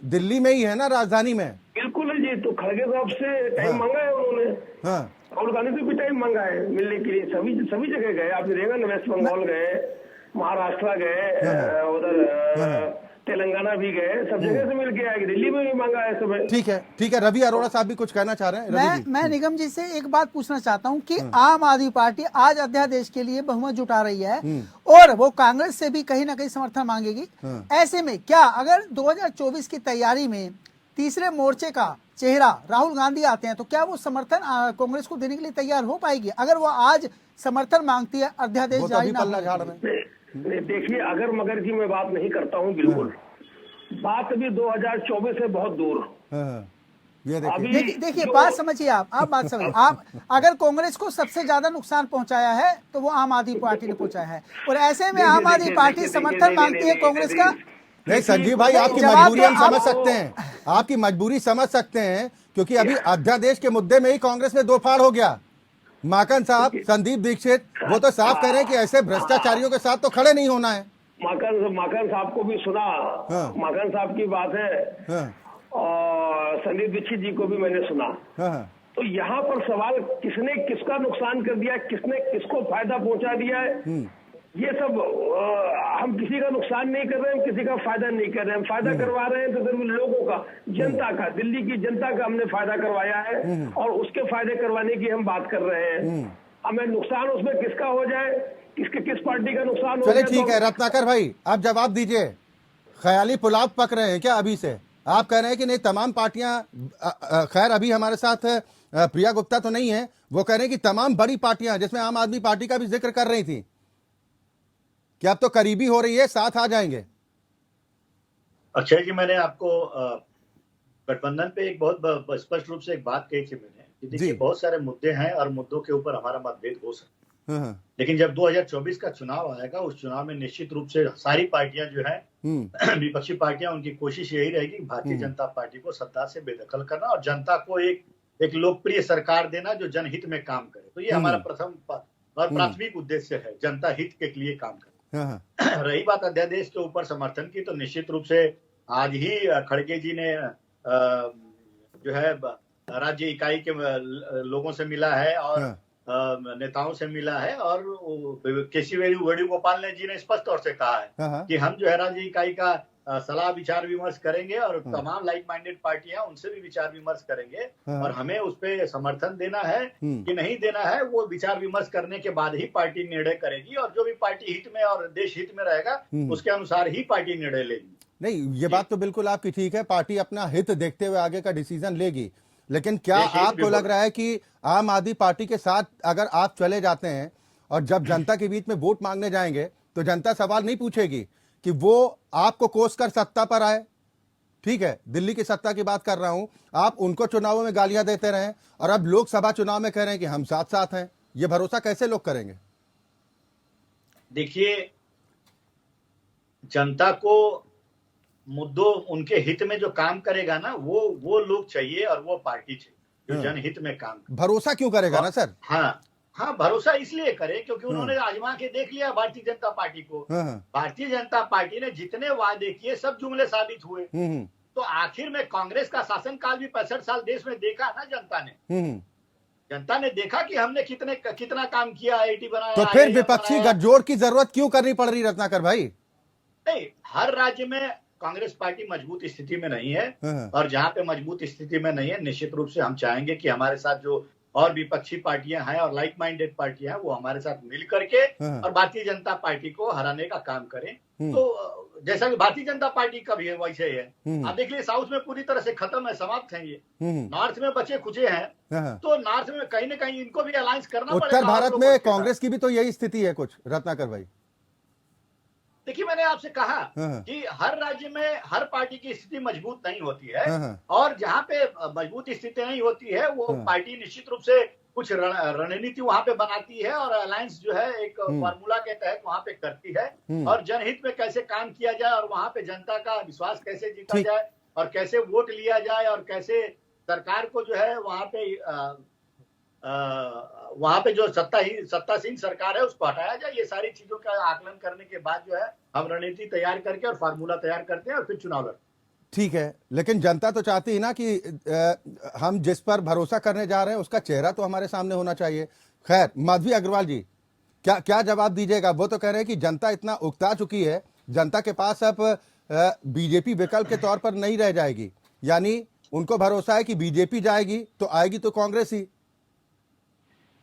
दिल्ली में ही है ना, राजधानी में। बिल्कुल है जी। तो खड़गे साहब से टाइम मांगा है उन्होंने, राहुल गांधी से भी टाइम मांगा है मिलने के लिए। सभी जगह गए, आपने देखा ना, वेस्ट बंगाल गए, महाराष्ट्र गए, उधर तेलंगाना भी गए, सब जगह से मिल के आए। दिल्ली में भी मांगा है सब। ठीक है। रवि अरोड़ा साहब भी कुछ कहना चाह रहे हैं। मैं निगम जी से एक बात पूछना चाहता हूं कि आम आदमी पार्टी आज अध्यादेश के लिए बहुमत जुटा रही है और वो कांग्रेस से भी कहीं ना कहीं समर्थन मांगेगी। ऐसे में क्या अगर 2024 की तैयारी में तीसरे मोर्चे का चेहरा राहुल गांधी आते हैं तो क्या वो समर्थन कांग्रेस को देने के लिए तैयार हो पाएगी, अगर वो आज समर्थन मांगती है अध्यादेश जारी ना होने? देखिए, अगर मगर की मैं बात नहीं करता हूँ, बिल्कुल बात अभी 2024 से बहुत दूर। देखिए बात समझिए, आप बात समझिए। आप अगर कांग्रेस को सबसे ज्यादा नुकसान पहुंचाया है तो वो आम आदमी पार्टी ने पहुंचाया है, और ऐसे में आम आदमी पार्टी समर्थन मांगती है कांग्रेस का। नहीं संजीव भाई, आपकी मजबूरी हम समझ सकते हैं, आपकी मजबूरी समझ सकते हैं, क्योंकि अभी अध्यादेश के मुद्दे में ही कांग्रेस में दो फाड़ हो गया। माकन साहब, संदीप दीक्षित, वो तो साफ कह रहे हैं कि ऐसे भ्रष्टाचारियों के साथ तो खड़े नहीं होना है। माकन साहब को भी सुना, माकन साहब की बात है, और संदीप दीक्षित जी को भी मैंने सुना। तो यहाँ पर सवाल किसने किसका नुकसान कर दिया, किसने किसको फायदा पहुंचा दिया है, ये सब हम किसी का नुकसान नहीं कर रहे हैं, हम किसी का फायदा नहीं कर रहे हैं। हम फायदा करवा रहे हैं तो सिर्फ लोगों का, जनता का, दिल्ली की जनता का हमने फायदा करवाया है और उसके फायदे करवाने की हम बात कर रहे हैं। हमें नुकसान उसमें किसका हो जाए, किस पार्टी का नुकसान हो जाए। चलिए ठीक है रत्नाकर भाई, आप जवाब दीजिए। ख्याली पुलाव पक रहे हैं क्या अभी से? आप कह रहे हैं कि नहीं तमाम पार्टियां, खैर अभी हमारे साथ प्रिया गुप्ता तो नहीं है, वो कह रहे हैं कि तमाम बड़ी पार्टियां जिसमें आम आदमी पार्टी का भी जिक्र कर रही थी, क्या अब तो करीबी हो रही है, साथ आ जाएंगे? अक्षय जी, मैंने आपको गठबंधन पे एक बहुत स्पष्ट रूप से एक बात कही थी मैंने कि देखिए बहुत सारे मुद्दे हैं और मुद्दों के ऊपर हमारा मतभेद हो सकता है, लेकिन जब 2024 का चुनाव आएगा, उस चुनाव में निश्चित रूप से सारी पार्टियां जो है विपक्षी पार्टियां, उनकी कोशिश यही रहेगी भारतीय जनता पार्टी को सत्ता से बेदखल करना और जनता को एक लोकप्रिय सरकार देना जो जनहित में काम करे। तो ये हमारा प्रथम और प्राथमिक उद्देश्य है, जनता हित के लिए काम करना। रही बात अध्यादेश के ऊपर समर्थन की, तो निश्चित रूप से आज ही खड़गे जी ने जो है राज्य इकाई के लोगों से मिला है और नेताओं से मिला है, और केसी वेणुगोपाल ने जी ने स्पष्ट तौर से कहा है कि हम जो है राज्य इकाई का सलाह विचार विमर्श करेंगे और तमाम लाइक माइंडेड पार्टियां उनसे भी विचार विमर्श करेंगे और हमें उस पे समर्थन देना है कि नहीं देना है, वो विचार विमर्श करने के बाद ही पार्टी निर्णय करेगी और जो भी पार्टी हित में और देश हित में रहेगा उसके अनुसार ही पार्टी निर्णय लेगी। नहीं, ये बात तो बिल्कुल आपकी ठीक है, पार्टी अपना हित देखते हुए आगे का डिसीजन लेगी, लेकिन क्या आपको लग रहा है कि आम आदमी पार्टी के साथ अगर आप चले जाते हैं और जब जनता के बीच में वोट मांगने जाएंगे तो जनता सवाल नहीं पूछेगी कि वो आपको कोस कर सत्ता पर आए? ठीक है, दिल्ली की सत्ता की बात कर रहा हूं, आप उनको चुनावों में गालियां देते रहे और अब लोकसभा चुनाव में कह रहे हैं कि हम साथ साथ हैं। ये भरोसा कैसे लोग करेंगे? देखिए, जनता को मुद्दों उनके हित में जो काम करेगा ना, वो लोग चाहिए और वो पार्टी चाहिए जो जनहित में काम करे। भरोसा क्यों करेगा ना सर? हाँ, भरोसा इसलिए करे क्योंकि उन्होंने आजमा के देख लिया भारतीय जनता पार्टी को। भारतीय जनता पार्टी ने जितने वादे किए सब जुमले साबित हुए। तो आखिर में कांग्रेस का शासनकाल भी 65 साल देश में देखा ना जनता ने। जनता ने देखा कि हमने कितना काम किया, आईटी बनाया। तो फिर विपक्षी गठजोड़ की जरूरत क्यों करनी पड़ रही रत्नाकर भाई? नहीं, हर राज्य में कांग्रेस पार्टी मजबूत स्थिति में नहीं है और जहां पे मजबूत स्थिति में नहीं है, निश्चित रूप से हम चाहेंगे कि हमारे साथ जो और विपक्षी पार्टियां हैं और लाइक माइंडेड पार्टियां हैं वो हमारे साथ मिल करके और भारतीय जनता पार्टी को हराने का काम करें। तो जैसा कि भारतीय जनता पार्टी का भी है वैसे ही है। आप देख लीजिए, साउथ में पूरी तरह से खत्म है, समाप्त है ये। नॉर्थ में बचे खुचे हैं, तो नॉर्थ में कहीं ना कहीं इनको भी अलायंस करना पड़ेगा। उत्तर भारत में कांग्रेस की भी तो यही स्थिति है कुछ, रत्नाकर भाई। देखिए, मैंने आपसे कहा कि हर राज्य में हर पार्टी की स्थिति मजबूत नहीं होती है और जहां पे मजबूत स्थिति नहीं होती है वो पार्टी निश्चित रूप से कुछ रणनीति वहां पे बनाती है और अलायंस जो है एक फार्मूला के तहत वहां पे करती है और जनहित में कैसे काम किया जाए और वहां पे जनता का विश्वास कैसे जीता जाए और कैसे वोट लिया जाए और कैसे सरकार को जो है वहां पे जो सत्तासीन सरकार है उसको हटाया जाए। ये सारी चीजों का आकलन करने के बाद जो है हम रणनीति तैयार करके और फार्मूला तैयार करते हैं और फिर चुनाव लड़ते हैं। ठीक है, लेकिन जनता तो चाहती है ना कि हम जिस पर भरोसा करने जा रहे हैं उसका चेहरा तो हमारे सामने होना चाहिए। खैर, माधवी अग्रवाल जी, क्या जवाब दीजिएगा? वो तो कह रहे हैं कि जनता इतना उकता चुकी है, जनता के पास अब बीजेपी विकल्प के तौर पर नहीं रह जाएगी, यानी उनको भरोसा है कि बीजेपी जाएगी तो आएगी तो कांग्रेस ही।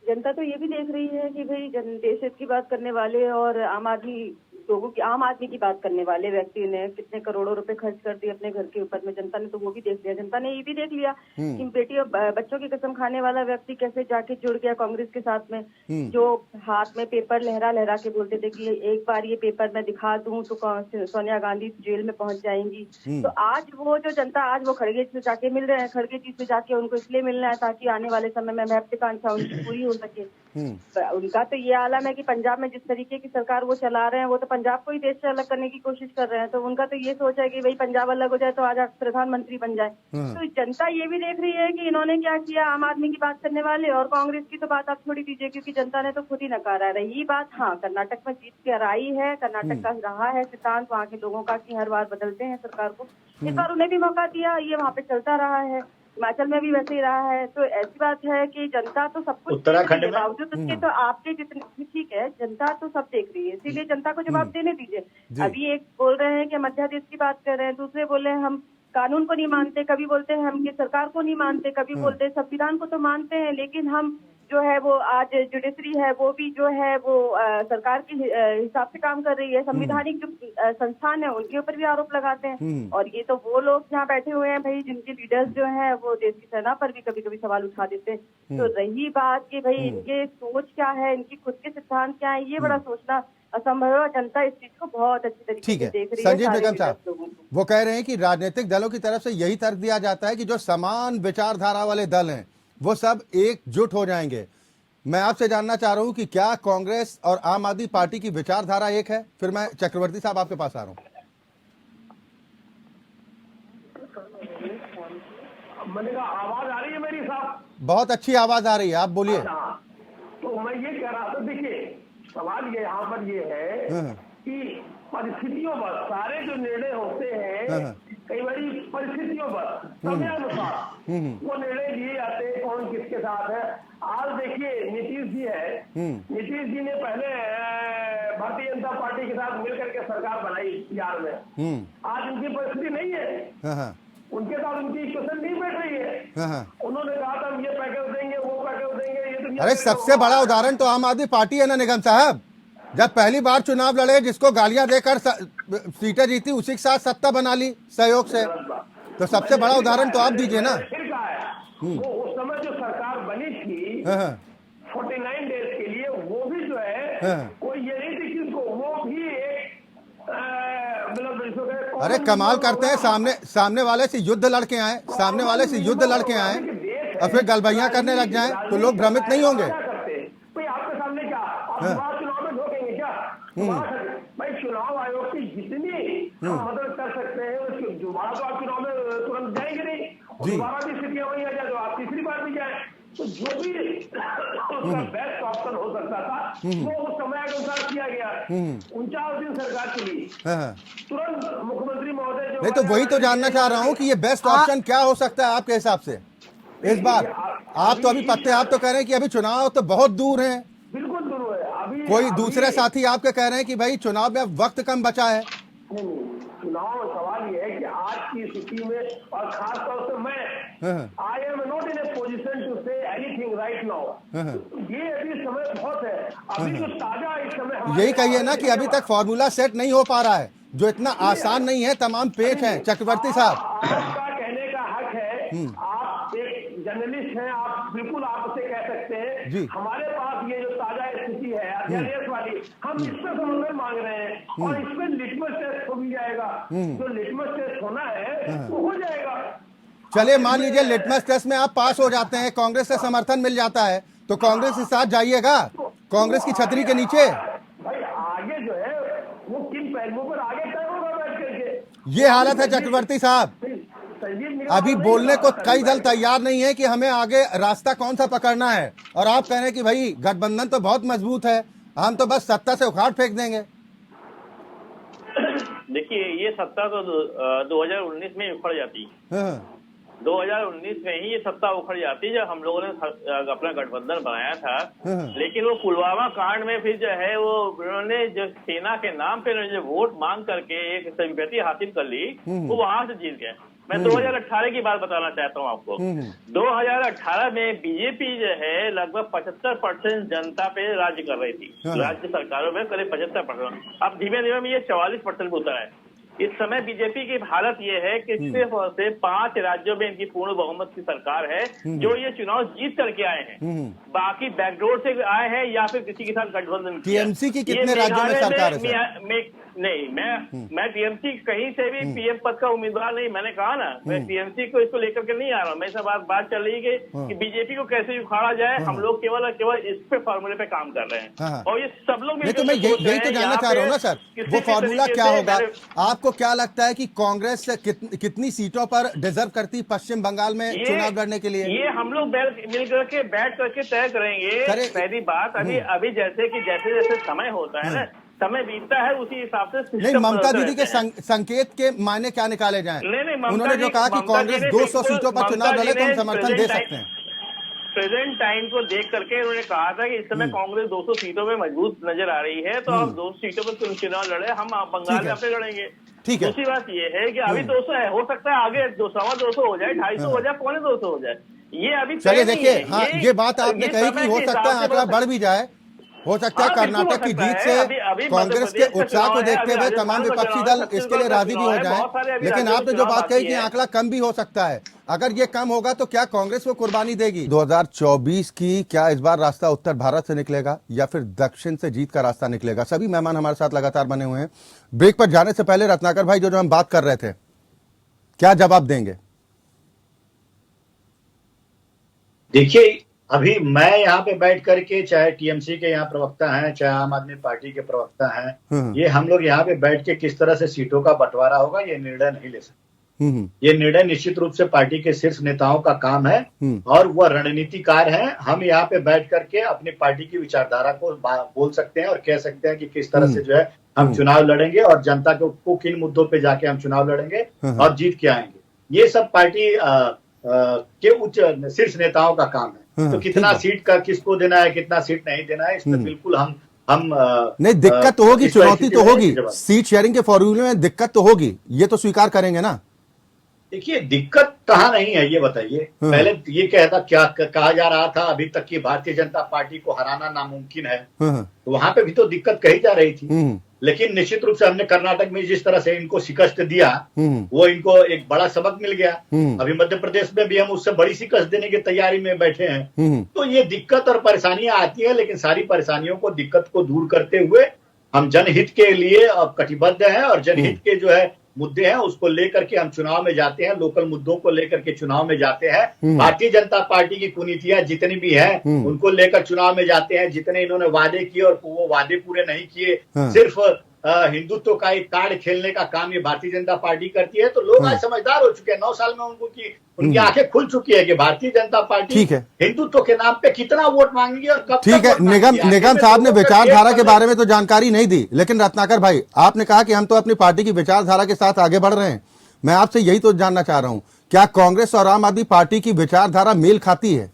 जनता तो ये भी देख रही है कि भाई देश हित की बात करने वाले और आम आदमी की बात करने वाले व्यक्ति ने कितने करोड़ों रुपए खर्च कर दिए अपने घर के ऊपर में। जनता ने तो वो भी देख लिया। जनता ने ये भी देख लिया कि बेटी और बच्चों की कसम खाने वाला व्यक्ति कैसे जाके जुड़ गया कांग्रेस के साथ में, जो हाथ में पेपर लहरा के बोलते थे कि एक बार ये पेपर मैं दिखा दूं तो सोनिया गांधी जेल में पहुंच जाएंगी। तो आज वो जो जनता आज वो खड़गे से जाके मिल रहे हैं, खड़गे जी से जाके उनको इसलिए मिलना है ताकि आने वाले समय में महत्वाकांक्षा उनकी पूरी हो सके। उनका तो ये आलम है कि पंजाब में जिस तरीके की सरकार वो चला रहे हैं वो तो पंजाब को ही देश से अलग करने की कोशिश कर रहे हैं। तो उनका तो ये सोच है कि भाई पंजाब अलग हो जाए तो आज प्रधानमंत्री बन जाए। तो जनता ये भी देख रही है कि इन्होंने क्या किया। आम आदमी की बात करने वाले और कांग्रेस की तो बात आप छोड़ी दीजिए, क्योंकि जनता ने तो खुद ही नकारा है। रही बात हाँ कर्नाटक में जीत के आई है, कर्नाटक का रहा है सिद्धांत वहाँ के लोगों का कि हर बार बदलते हैं सरकार को, इस बार उन्हें भी मौका दिया, ये वहाँ पे चलता रहा है। हिमाचल में भी वैसे ही रहा है। तो ऐसी बात है कि जनता तो सब कुछ उत्तराखंड में बावजूद उसके तो आपके जितने ठीक है, जनता तो सब देख रही है, इसीलिए जनता को जवाब देने दीजिए। अभी एक बोल रहे हैं कि हम अध्यादेश की बात कर रहे हैं, दूसरे बोल रहे हैं हम कानून को नहीं मानते, कभी बोलते हैं हम ये सरकार को नहीं मानते, कभी बोलते हैं संविधान को तो मानते हैं, लेकिन हम जो है वो आज जुडिशरी है वो भी जो है वो सरकार के हिसाब से काम कर रही है। संवैधानिक जो संस्थान है उनके ऊपर भी आरोप लगाते हैं। और ये तो वो लोग यहाँ बैठे हुए हैं भाई जिनके लीडर्स जो हैं वो देश की सेना पर भी कभी कभी सवाल उठा देते हैं। तो रही बात कि भाई इनके सोच क्या है, इनकी खुद के सिद्धांत क्या है, ये बड़ा सोचना असंभव है। जनता इस चीज को बहुत अच्छी तरीके से देख रही है। संजीव निगम साहब वो कह रहे हैं कि राजनीतिक दलों की तरफ से यही तर्क दिया जाता है कि जो समान विचारधारा वाले दल हैं वो सब एकजुट हो जाएंगे। मैं आपसे जानना चाह रहा हूं कि क्या कांग्रेस और आम आदमी पार्टी की विचारधारा एक है? फिर मैं चक्रवर्ती साहब आपके पास आ रहा हूं। मैंने कहा आवाज आ रही है मेरी साहब? बहुत अच्छी आवाज आ रही है, आप बोलिए। तो मैं ये कह रहा था, देखिए सवाल ये यहाँ पर ये है कि परिस्थितियों पर सारे जो निर्णय होते हैं कई बारी परिस्थितियों पर समय अनुसार वो निर्णय लिए जाते हैं कौन किसके साथ है। आज देखिए नीतीश जी है, नीतीश जी ने पहले भारतीय जनता पार्टी के साथ मिलकर के सरकार बनाई बिहार में। आज उनकी परिस्थिति नहीं है, उनके साथ उनकी इक्वेशन नहीं बैठ रही है। उन्होंने कहा था हम ये पैकेज देंगे वो पैकेज देंगे, ये तो अरे सबसे बड़ा उदाहरण तो आम आदमी पार्टी है ना निगम साहब। जब पहली बार चुनाव लड़े, जिसको गालियां देकर सीटें जीती, उसी के साथ सत्ता बना ली सहयोग से। तो सबसे बड़ा उदाहरण तो आप दीजिए ना। फिर कहा है वो उस समय जो सरकार बनी थी 49 डेज के लिए, वो भी जो है कोई ये नहीं थी कि वो भी एक मतलब अरे कमाल करते हैं, सामने वाले से युद्ध लड़के आए, सामने वाले से युद्ध लड़के आए और फिर गलबैया करने लग जाए तो लोग भ्रमित नहीं होंगे? भाई आपके सामने क्या चुनाव में ढोकेंगे क्या? भाई चुनाव आयोग की जितनी मदद कर सकते हैं उसकी दोबारा तो आप चुनाव में तुरंत जाएंगे नहीं, दोबारा भी स्थितियां वही आ जाए तो आप तीसरी बार भी जाए। तो जो भी उसका बेस्ट ऑप्शन हो सकता था वो उस समय के अनुसार किया गया। 49 दिन सरकार चली, तुरंत मुख्यमंत्री महोदय जो नहीं, तो वही तो जानना चाह रहा हूँ कि ये बेस्ट ऑप्शन क्या हो सकता है आपके हिसाब से इस बार? आप तो अभी आप तो कह रहे हैं कि अभी चुनाव तो बहुत दूर है। बिल्कुल दूर है। अभी कोई दूसरे साथी आपके कह रहे हैं कि भाई चुनाव में अब वक्त कम बचा है। नहीं, चुनाव सवाल ये है कि आज की स्थिति में और खास तौर से मैं I am not in a position to say anything right now. ये अभी समय बहुत है, अभी जो ताजा इस समय यही कहिए ना कि अभी तक फॉर्मूला सेट नहीं हो पा रहा है, जो इतना आसान नहीं है, तमाम पेच है। चक्रवर्ती साहब आपका कहने का हक है, आप एक जर्नलिस्ट हैं, आप बिल्कुल आप उसे कह सकते हैं। हमारे पास ये जो ताजा स्थिति है अध्यादेश वाली, हम इस पर समर्थन मांग रहे हैं और इस पर लिटमस टेस्ट हो भी जाएगा। जो लिटमस टेस्ट होना है वो हो जाएगा। चलिए मान लीजिए लिटमस टेस्ट में आप पास हो जाते हैं, कांग्रेस से समर्थन मिल जाता है, तो कांग्रेस के साथ जाइएगा, कांग्रेस की छतरी के नीचे। भाई आगे जो है वो किन पहलुओं पर आगे तय होगा बैठ करके। ये हालत है चक्रवर्ती साहब। संजीव अभी बोलने को कई दल तैयार नहीं है कि हमें आगे रास्ता कौन सा पकड़ना है, और आप कह रहे हैं कि भाई गठबंधन तो बहुत मजबूत है, हम तो बस सत्ता से उखाड़ फेंक देंगे। देखिए, ये सत्ता तो 2019 में उखड़ जाती है। 2019 में ही ये सत्ता उखड़ जाती जब हम लोगों ने अपना गठबंधन बनाया था। लेकिन वो पुलवामा कांड में फिर जो है वो उन्होंने जो सेना के नाम पे जो वोट मांग करके एक संपत्ति हासिल कर ली, वो वहां से जीत गए। मैं 2018 की बात बताना चाहता हूँ आपको। 2018 में बीजेपी जो है लगभग 75% जनता पे राज्य कर रही थी। राज्य सरकारों में करीब 75%। अब धीमे धीमे में ये 44% में उतरा है। इस समय बीजेपी की हालत ये है कि सिर्फ और सिर्फ 5 राज्यों में इनकी पूर्ण बहुमत की सरकार है, जो ये चुनाव जीत करके आए हैं। बाकी बैकडोर से आए हैं या फिर किसी के साथ गठबंधन। टीएमसी की कितने राज्यों में सरकार है? नहीं, मैं टीएमसी कहीं से भी पीएम पद का उम्मीदवार नहीं। मैंने कहा ना, मैं टीएमसी को इसको लेकर के नहीं आ रहा हूँ। मेरे साथ बात चल रही है कि बीजेपी को कैसे उखाड़ा जाए। हम लोग केवल इस पे फॉर्मूले पे काम कर रहे हैं, और ये सब लोग नहीं। तो मैं यही तो जानना चाह रहा हूँ ना सर, वो फॉर्मूला क्या होगा? आपको क्या लगता है कि कांग्रेस कितनी सीटों पर डिजर्व करती पश्चिम बंगाल में चुनाव लड़ने के लिए? ये हम लोग मिलकर के बैठ करके तय करेंगे। पहली बात, अभी जैसे जैसे समय होता है ना, समय बीतता है, उसी हिसाब से नहीं। ममता दीदी के संकेत के मायने क्या निकाले जाएं? उन्होंने जो कहा कि कांग्रेस 200 सीटों पर चुनाव लड़े तो हम समर्थन दे सकते हैं। प्रेजेंट टाइम को देख करके उन्होंने कहा था कि इस समय कांग्रेस 200 सीटों में मजबूत नजर आ रही है, तो हम 200 सीटों पर चुनाव लड़े, हम बंगाल में अपने लड़ेंगे। ठीक है। दूसरी बात ये है कि अभी 200 है, हो सकता है आगे 200 हो जाए, 250 हो जाए, 250 हो जाए। ये अभी चलिए देखिए, हाँ ये बात आपने कही कि हो सकता है आंकड़ा बढ़ भी जाए, हो सकता है कर्नाटक की जीत से कांग्रेस के उत्साह को देखते हुए तमाम विपक्षी दल इसके लिए राजी भी हो जाएं। लेकिन आपने जो बात कही कि आंकड़ा कम भी हो सकता है, अगर ये कम होगा तो क्या कांग्रेस वो कुर्बानी देगी? 2024 की क्या इस बार रास्ता उत्तर भारत से निकलेगा या फिर दक्षिण से जीत का रास्ता निकलेगा? सभी मेहमान हमारे साथ लगातार बने हुए हैं। ब्रेक पर जाने से पहले रत्नाकर भाई जो हम बात कर रहे थे, क्या जवाब देंगे? देखिए, अभी मैं यहाँ पे बैठ करके, चाहे टीएमसी के यहाँ प्रवक्ता हैं, चाहे आम आदमी पार्टी के प्रवक्ता हैं, ये हम लोग यहाँ पे बैठ के किस तरह से सीटों का बंटवारा होगा ये निर्णय नहीं ले सकते। ये निर्णय निश्चित रूप से पार्टी के शीर्ष नेताओं का काम है और वह रणनीतिकार हैं। हम यहाँ पे बैठ करके अपनी पार्टी की विचारधारा को बोल सकते हैं और कह सकते हैं कि किस तरह से जो है हम चुनाव लड़ेंगे और जनता को किन मुद्दों पे जाके हम चुनाव लड़ेंगे और जीत के आएंगे। ये सब पार्टी के उच्च शीर्ष नेताओं का काम है। तो कितना सीट का किसको देना है, कितना सीट नहीं देना है, इसमें बिल्कुल हम नहीं, दिक्कत तो होगी, चुनौती तो होगी, सीट शेयरिंग के फॉर्मूले में दिक्कत तो होगी, ये तो स्वीकार करेंगे ना। देखिए, दिक्कत कहाँ नहीं है ये बताइए। पहले ये क्या कहा जा रहा था अभी तक कि भारतीय जनता पार्टी को हराना नामुमकिन है, तो वहां पे भी तो दिक्कत कही जा रही थी। लेकिन निश्चित रूप से हमने कर्नाटक में जिस तरह से इनको शिकस्त दिया, वो इनको एक बड़ा सबक मिल गया। अभी मध्य प्रदेश में भी हम उससे बड़ी शिकस्त देने की तैयारी में बैठे हैं। तो ये दिक्कत और परेशानियां आती है, लेकिन सारी परेशानियों को, दिक्कत को दूर करते हुए हम जनहित के लिए अब कटिबद्ध हैं और जनहित के जो है मुद्दे हैं उसको लेकर के हम चुनाव में जाते हैं, लोकल मुद्दों को लेकर के चुनाव में जाते हैं। भारतीय जनता पार्टी की कुनीतियां जितनी भी हैं उनको लेकर चुनाव में जाते हैं। जितने इन्होंने वादे किए और वो वादे पूरे नहीं किए, सिर्फ हिंदुत्व का एक कार्ड खेलने का काम ये भारतीय जनता पार्टी करती है। तो लोग आज समझदार हो चुके हैं। 9 साल में उनकी आंखें खुल चुकी है कि भारतीय जनता पार्टी हिंदुत्व के नाम पे कितना वोट मांगेगी और कब। ठीक है, निगम साहब ने विचारधारा के बारे में तो जानकारी नहीं दी, लेकिन रत्नाकर भाई आपने कहा कि हम तो अपनी पार्टी की विचारधारा के साथ आगे बढ़ रहे हैं। मैं आपसे यही तो जानना चाह रहा हूं, क्या कांग्रेस और आम आदमी पार्टी की विचारधारा मेल खाती है?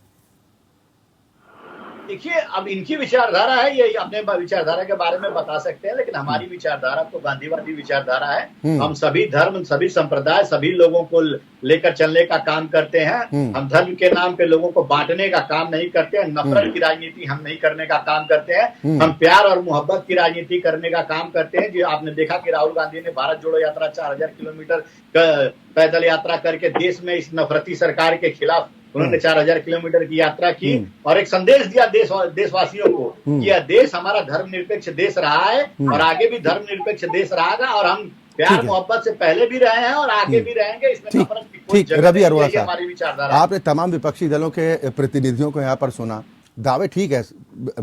देखिए, अब इनकी विचारधारा है, ये अपने विचारधारा के बारे में बता सकते हैं, लेकिन हमारी विचारधारा तो गांधीवादी विचारधारा है। हम सभी धर्म, सभी संप्रदाय, सभी लोगों को लेकर चलने का काम करते हैं। हम धर्म के नाम पे लोगों को बांटने का काम नहीं करते हैं। नफरत की राजनीति हम नहीं करने का काम करते हैं। हम प्यार और मोहब्बत की राजनीति करने का काम करते हैं। जो आपने देखा कि राहुल गांधी ने भारत जोड़ो यात्रा 4000 किलोमीटर पैदल यात्रा करके देश में इस नफरती सरकार के खिलाफ उन्होंने 4000 किलोमीटर की यात्रा की और एक संदेश दिया देशवासियों को कि यह देश हमारा धर्मनिरपेक्ष देश रहा है और आगे भी धर्मनिरपेक्ष देश रहेगा और हम प्यार मोहब्बत से पहले भी रहे हैं और आगे भी रहेंगे। इसमें नफरत की कोई जगह रवि अरोड़ा नहीं है। हमारी विचारधारा। आपने तमाम विपक्षी दलों के प्रतिनिधियों को यहाँ पर सुना, दावे ठीक है,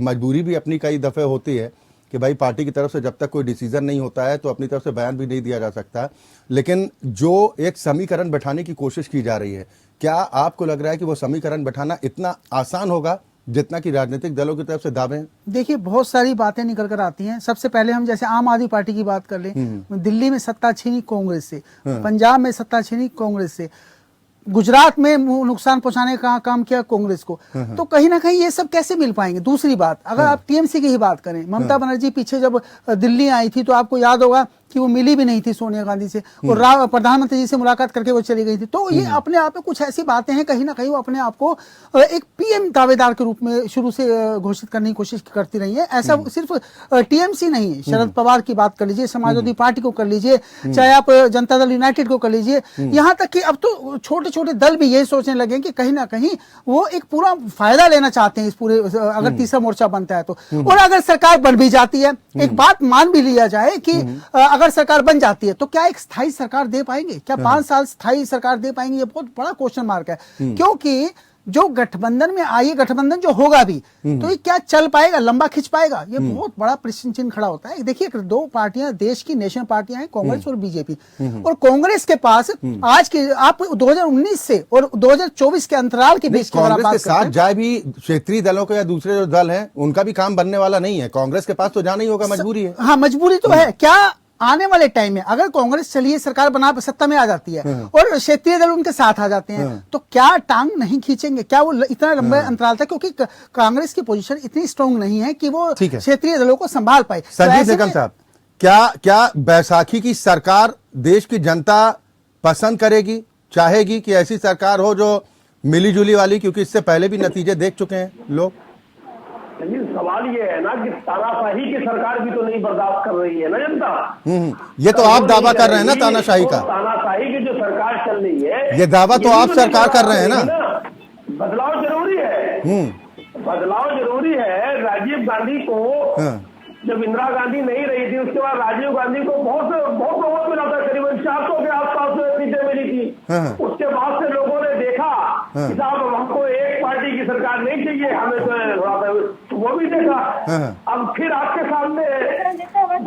मजबूरी भी अपनी कई दफे होती है, कि भाई पार्टी की तरफ से जब तक कोई डिसीजन नहीं होता है तो अपनी तरफ से बयान भी नहीं दिया जा सकता, लेकिन जो एक समीकरण बैठाने की कोशिश की जा रही है, क्या आपको लग रहा है कि वो समीकरण बैठाना इतना आसान होगा जितना कि राजनीतिक दलों की तरफ से दावे हैं? देखिए, बहुत सारी बातें निकल कर आती हैं। सबसे पहले हम जैसे आम आदमी पार्टी की बात कर लें, दिल्ली में सत्ता छीनी कांग्रेस से, पंजाब में सत्ता छीनी कांग्रेस से, गुजरात में नुकसान पहुंचाने का काम किया कांग्रेस को, तो कहीं ना कहीं ये सब कैसे मिल पाएंगे। दूसरी बात, अगर आप टीएमसी की ही बात करें, ममता बनर्जी पीछे जब दिल्ली आई थी तो आपको याद होगा कि वो मिली भी नहीं थी सोनिया गांधी से, और प्रधानमंत्री जी से मुलाकात करके वो चली गई थी। तो ये अपने आप में कुछ ऐसी बातें हैं, कहीं ना कहीं वो अपने आप को एक पीएम दावेदार के रूप में शुरू से घोषित करने की कोशिश करती रही है। ऐसा सिर्फ टीएमसी नहीं है, शरद पवार की बात कर लीजिए, समाजवादी पार्टी को कर लीजिए, चाहे आप जनता दल यूनाइटेड को कर लीजिए, यहाँ तक कि अब तो छोटे छोटे दल भी यही सोचने लगे कि कहीं ना कहीं वो एक पूरा फायदा लेना चाहते हैं इस पूरे, अगर तीसरा मोर्चा बनता है तो। और अगर सरकार बन भी जाती है, एक बात मान भी लिया जाए कि अगर सरकार बन जाती है तो क्या एक स्थायी सरकार दे पाएंगे? क्या 5 साल स्थायी सरकार दे पाएंगे? ये बहुत बड़ा क्वेश्चन मार्क है, क्योंकि जो गठबंधन में आई, गठबंधन जो होगा भी, तो ये क्या चल पाएगा, लंबा खिंच पाएगा? ये बहुत बड़ा प्रश्न चिन्ह खड़ा होता है। देखिए, 2 पार्टियां देश की नेशनल पार्टियां हैं, कांग्रेस और बीजेपी, और कांग्रेस के पास आज के आप 2019 से और 2024 के अंतराल के बीच कांग्रेस के साथ जाए भी क्षेत्रीय दलों के या दूसरे जो दल हैं उनका भी काम बनने वाला नहीं है। कांग्रेस के पास तो जाना ही होगा, मजबूरी है। हाँ, मजबूरी तो है। क्या आने वाले टाइम में अगर कांग्रेस चलिए सरकार बना सत्ता में आ जाती है और क्षेत्रीय दल उनके साथ आ जाते हैं, तो क्या टांग नहीं खींचेंगे? क्या वो इतना लंबा अंतराल था? क्योंकि कांग्रेस की पोजीशन इतनी स्ट्रांग नहीं है कि वो क्षेत्रीय दलों को संभाल पाए। संजीव निगम साहब, क्या बैसाखी की सरकार देश की जनता पसंद करेगी, चाहेगी कि ऐसी सरकार हो जो मिली जुली वाली? क्योंकि इससे पहले भी नतीजे देख चुके हैं लोग। लेकिन सवाल ये है ना कि तानाशाही की सरकार भी तो नहीं बर्दाश्त कर रही है ना जनता। ये तो आप दावा कर रहे हैं ना तानाशाही का। तानाशाही की जो सरकार चल रही है, ये दावा तो आप सरकार कर रहे हैं ना। बदलाव जरूरी है, बदलाव जरूरी है। राजीव गांधी को जब इंदिरा गांधी नहीं रही थी, उसके बाद राजीव गांधी को बहुत बहुत मिला था, करीबन 400 के आसपास सीटें मिली थी। उसके बाद से लोगों ने देखा कि साहब हमको एक पार्टी की सरकार नहीं चाहिए, हमें तो वो भी देखा। अब फिर आपके सामने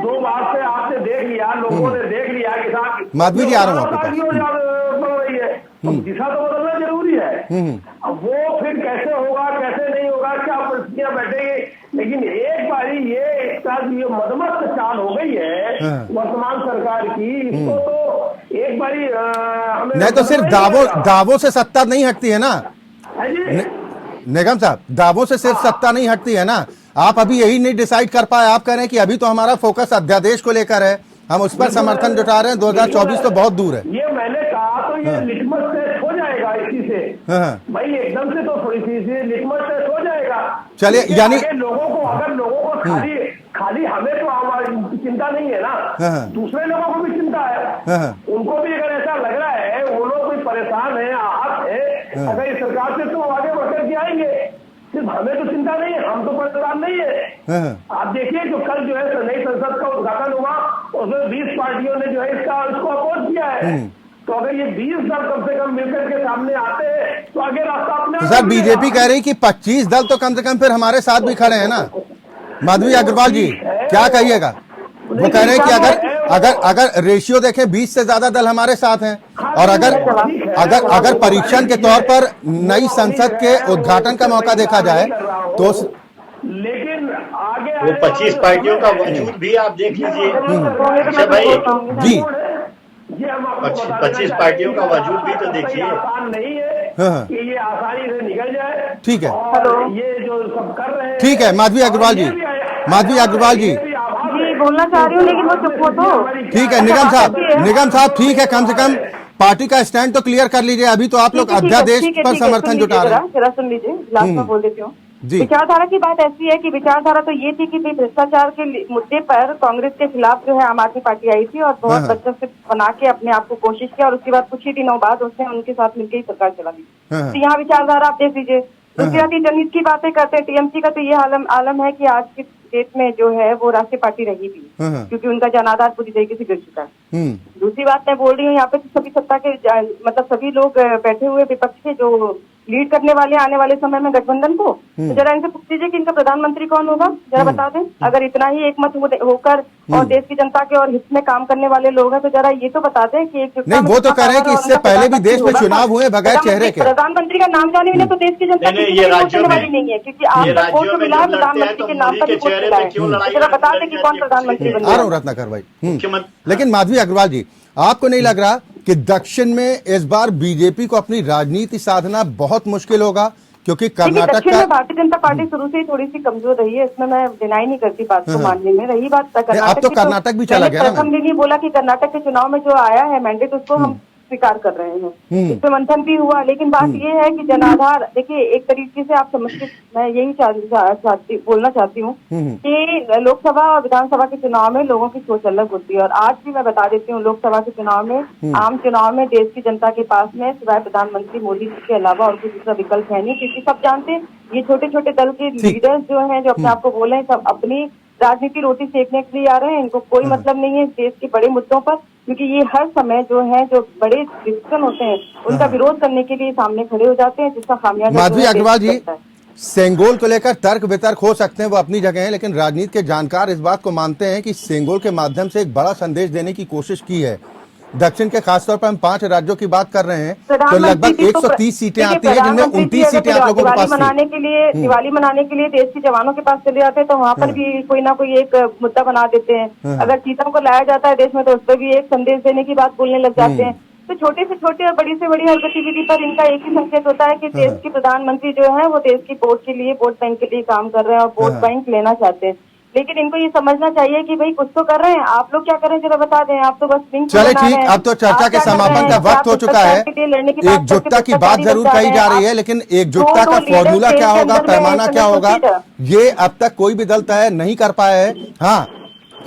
2 बार से आपने देख लिया, लोगों ने देख लिया कि साहब माधवी जी आ रहा हूँ बढ़ रही है, तो दिशा तो बदलना जरूरी है। अब वो फिर कैसे होगा, कैसे नहीं होगा, क्या परिस्थितियां बैठेगी, लेकिन एक बारी ये मदमस्त चाल हो गई है वर्तमान सरकार की, इसको तो एक बारी हमें नहीं तो सिर्फ दावों से सत्ता नहीं हटती है ना निगम साहब, दावों से सिर्फ सत्ता नहीं हटती है ना। आप अभी यही नहीं डिसाइड कर पाए। आप कह रहे हैं कि अभी तो हमारा फोकस अध्यादेश को लेकर है, हम उस पर समर्थन जुटा रहे हैं, 2024 तो बहुत दूर है। ये मैंने कहा तो ये लिटमस टेस्ट हो जाएगा इसी से। भाई एकदम से तो थोड़ी सी लिटमस टेस्ट हो जाएगा। चलिए, यानी अगर लोगों को खाली हमें तो हमारी चिंता नहीं है ना, दूसरे लोगों को भी चिंता है। उनको भी अगर ऐसा लग रहा है, वो लोग भी परेशान है, आहत है, अगर इस सरकार से तो आगे बढ़कर के आएंगे। सिर्फ हमें तो चिंता नहीं है, हम तो परेशान नहीं है। आप देखिए जो कल जो है नई संसद का उद्घाटन हुआ, उसमें 20 पार्टियों ने जो है इसको अपोज किया है। तो अगर ये 20 दल कम से कम मिलकर के सामने आते हैं तो आगे रास्ता अपने। सर, बीजेपी कह रही कि 25 दल तो कम से कम फिर हमारे साथ भी खड़े हैं ना। माधवी अग्रवाल जी, क्या कहिएगा? वो कह रहे हैं कि अगर रेशियो देखें 20 से ज्यादा दल हमारे साथ हैं, और अगर परीक्षण के तौर पर नई संसद के उद्घाटन का मौका देखा जाए तो लेकिन आगे वो 25 पार्टियों का वजूद भी आप देख लीजिए। अच्छा भाई जी, 25 पार्टियों का वजूद भी तो देखिए। आसान नहीं है कि ये आसानी से निकल जाए। ठीक है, ये जो सब कर रहे हैं। ठीक है माधवी अग्रवाल जी, बोलना चाह रही हूँ लेकिन वो चुप हो तो। ठीक है निगम साहब, ठीक है, कम से कम पार्टी का स्टैंड तो क्लियर कर लीजिए। अभी तो आप लोग अध्यादेश पर समर्थन जुटा रहे हैं। जरा सुन लीजिए, लास्ट में बोल देती हूँ। जी, विचारधारा की बात ऐसी है कि विचारधारा तो ये थी कि भ्रष्टाचार के मुद्दे पर कांग्रेस के खिलाफ जो है आम आदमी पार्टी आई थी और बहुत बच्चों से बना के अपने आप को कोशिश किया, और उसके बाद कुछ ही दिनों बाद उसने उनके साथ मिलकर ही सरकार चला दी। तो यहाँ विचारधारा आप देख लीजिए। उसके बाद जनहित की बातें करते हैं, टीएमसी का तो ये आलम है कि आज की डेट में जो है वो राष्ट्रीय पार्टी रही भी, क्योंकि उनका जनाधार पूरी तरीके से गिर चुका है। दूसरी बात मैं बोल रही हूँ, यहाँ पे सभी सत्ता के मतलब सभी लोग बैठे हुए विपक्ष के जो लीड करने वाले आने वाले समय में गठबंधन को, तो जरा इनसे पूछ लीजिए कि इनका प्रधानमंत्री कौन होगा, जरा बता दें। अगर इतना ही एकमत होकर और देश की जनता के और हित में काम करने वाले लोग हैं तो जरा ये तो बता दें कि नहीं, वो तो कह रहे हैं कि इससे पहले भी देश में चुनाव हुए बगैर चेहरे के। प्रधानमंत्री का नाम जाने बिना तो देश की जनता वाली नहीं है, क्योंकि आप वोट मिला है प्रधानमंत्री के नाम पर वोट मिला है। जरा बता दें कि कौन प्रधानमंत्री बन आ रहा हूँ रत्नाकर भाई। लेकिन माधवी अग्रवाल जी, आपको नहीं लग रहा कि दक्षिण में इस बार बीजेपी को अपनी राजनीति साधना बहुत मुश्किल होगा, क्योंकि कर्नाटक दक्षिण का में भारतीय जनता पार्टी शुरू से ही थोड़ी सी कमजोर रही है, इसमें मैं डिनाई नहीं करती बात को मानने में। रही बात कर्नाटक अब तो कर्नाटक भी चला गया ना। प्रथम दिन ही बोला कि कर्नाटक के चुनाव में जो आया है मैंडेट उसको हम स्वीकार कर रहे हैं, इसमें मंथन भी हुआ। लेकिन बात ये है कि जनाधार, देखिए एक तरीके से आप समझ के, मैं यही बोलना चाहती हूँ कि लोकसभा और विधानसभा के चुनाव में लोगों की सोच अलग होती है। और आज भी मैं बता देती हूँ, लोकसभा के चुनाव में, आम चुनाव में देश की जनता के पास में सिवाय प्रधानमंत्री मोदी जी के अलावा और कोई दूसरा विकल्प है नहीं, क्योंकि सब जानते हैं ये छोटे छोटे दल के लीडर्स जो हैं, जो अपने आप को बोल रहे हैं, सब अपनी राजनीति रोटी सेकने के लिए आ रहे हैं। इनको कोई मतलब नहीं है देश के बड़े मुद्दों पर, क्योंकि ये हर समय जो है जो बड़े डिसीजन होते हैं उनका विरोध करने के लिए सामने खड़े हो जाते हैं, जिसका खामियाजा माधवी अग्रवाल जी, सेंगोल को लेकर तर्क वितर्क हो सकते हैं, वो अपनी जगह है, लेकिन राजनीति के जानकार इस बात को मानते हैं कि सेंगोल के माध्यम से एक बड़ा संदेश देने की कोशिश की है। दक्षिण के खासतौर पर हम 5 राज्यों की बात कर रहे हैं, तो लगभग 130 सीटें आती हैं, जिनमें 29 सीटें आप लोगों के पास दिवाली मनाने के लिए देश के जवानों के पास चले जाते हैं, तो वहाँ पर भी कोई ना कोई एक मुद्दा बना देते हैं। अगर चीतों को लाया जाता है देश में तो उस पर भी एक संदेश देने की बात बोलने लग जाते हैं। तो छोटे से छोटे और बड़ी से बड़ी हर गतिविधि पर इनका एक ही संकेत होता है कि देश के प्रधानमंत्री जो है वो देश की वोट के लिए, वोट बैंक के लिए काम कर रहे हैं और वोट बैंक लेना चाहते हैं। लेकिन इनको ये समझना चाहिए कि भाई कुछ तो कर रहे हैं, आप लोग क्या कर रहे हैं जरा बता दें। आप तो बस चलिए ठीक, अब तो चर्चा के समापन का वक्त हो चुका है। एकजुटता की बात जरूर कही जा रही है, लेकिन एकजुटता का फॉर्मूला क्या होगा, पैमाना क्या होगा, ये अब तक कोई भी दल तय नहीं कर पाया है। हाँ,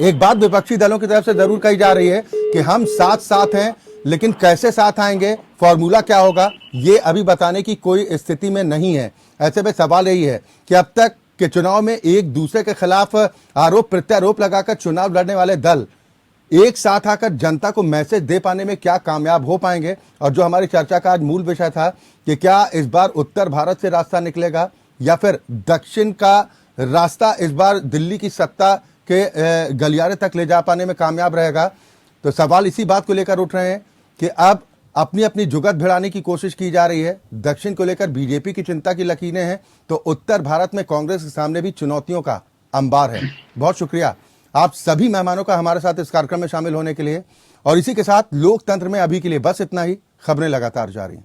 एक बात विपक्षी दलों की तरफ से जरूर कही जा रही है कि हम साथ साथ हैं, लेकिन कैसे साथ आएंगे, फॉर्मूला क्या होगा, ये अभी बताने की कोई स्थिति में नहीं है। ऐसे में सवाल यही है कि अब तक के चुनाव में एक दूसरे के खिलाफ आरोप प्रत्यारोप लगाकर चुनाव लड़ने वाले दल एक साथ आकर जनता को मैसेज दे पाने में क्या कामयाब हो पाएंगे। और जो हमारी चर्चा का आज मूल विषय था कि क्या इस बार उत्तर भारत से रास्ता निकलेगा या फिर दक्षिण का रास्ता इस बार दिल्ली की सत्ता के गलियारे तक ले जा पाने में कामयाब रहेगा, तो सवाल इसी बात को लेकर उठ रहे हैं कि अब अपनी अपनी जुगत भिड़ाने की कोशिश की जा रही है। दक्षिण को लेकर बीजेपी की चिंता की लकीरें हैं, तो उत्तर भारत में कांग्रेस के सामने भी चुनौतियों का अंबार है। बहुत शुक्रिया आप सभी मेहमानों का हमारे साथ इस कार्यक्रम में शामिल होने के लिए। और इसी के साथ लोकतंत्र में अभी के लिए बस इतना ही। खबरें लगातार जारी हैं।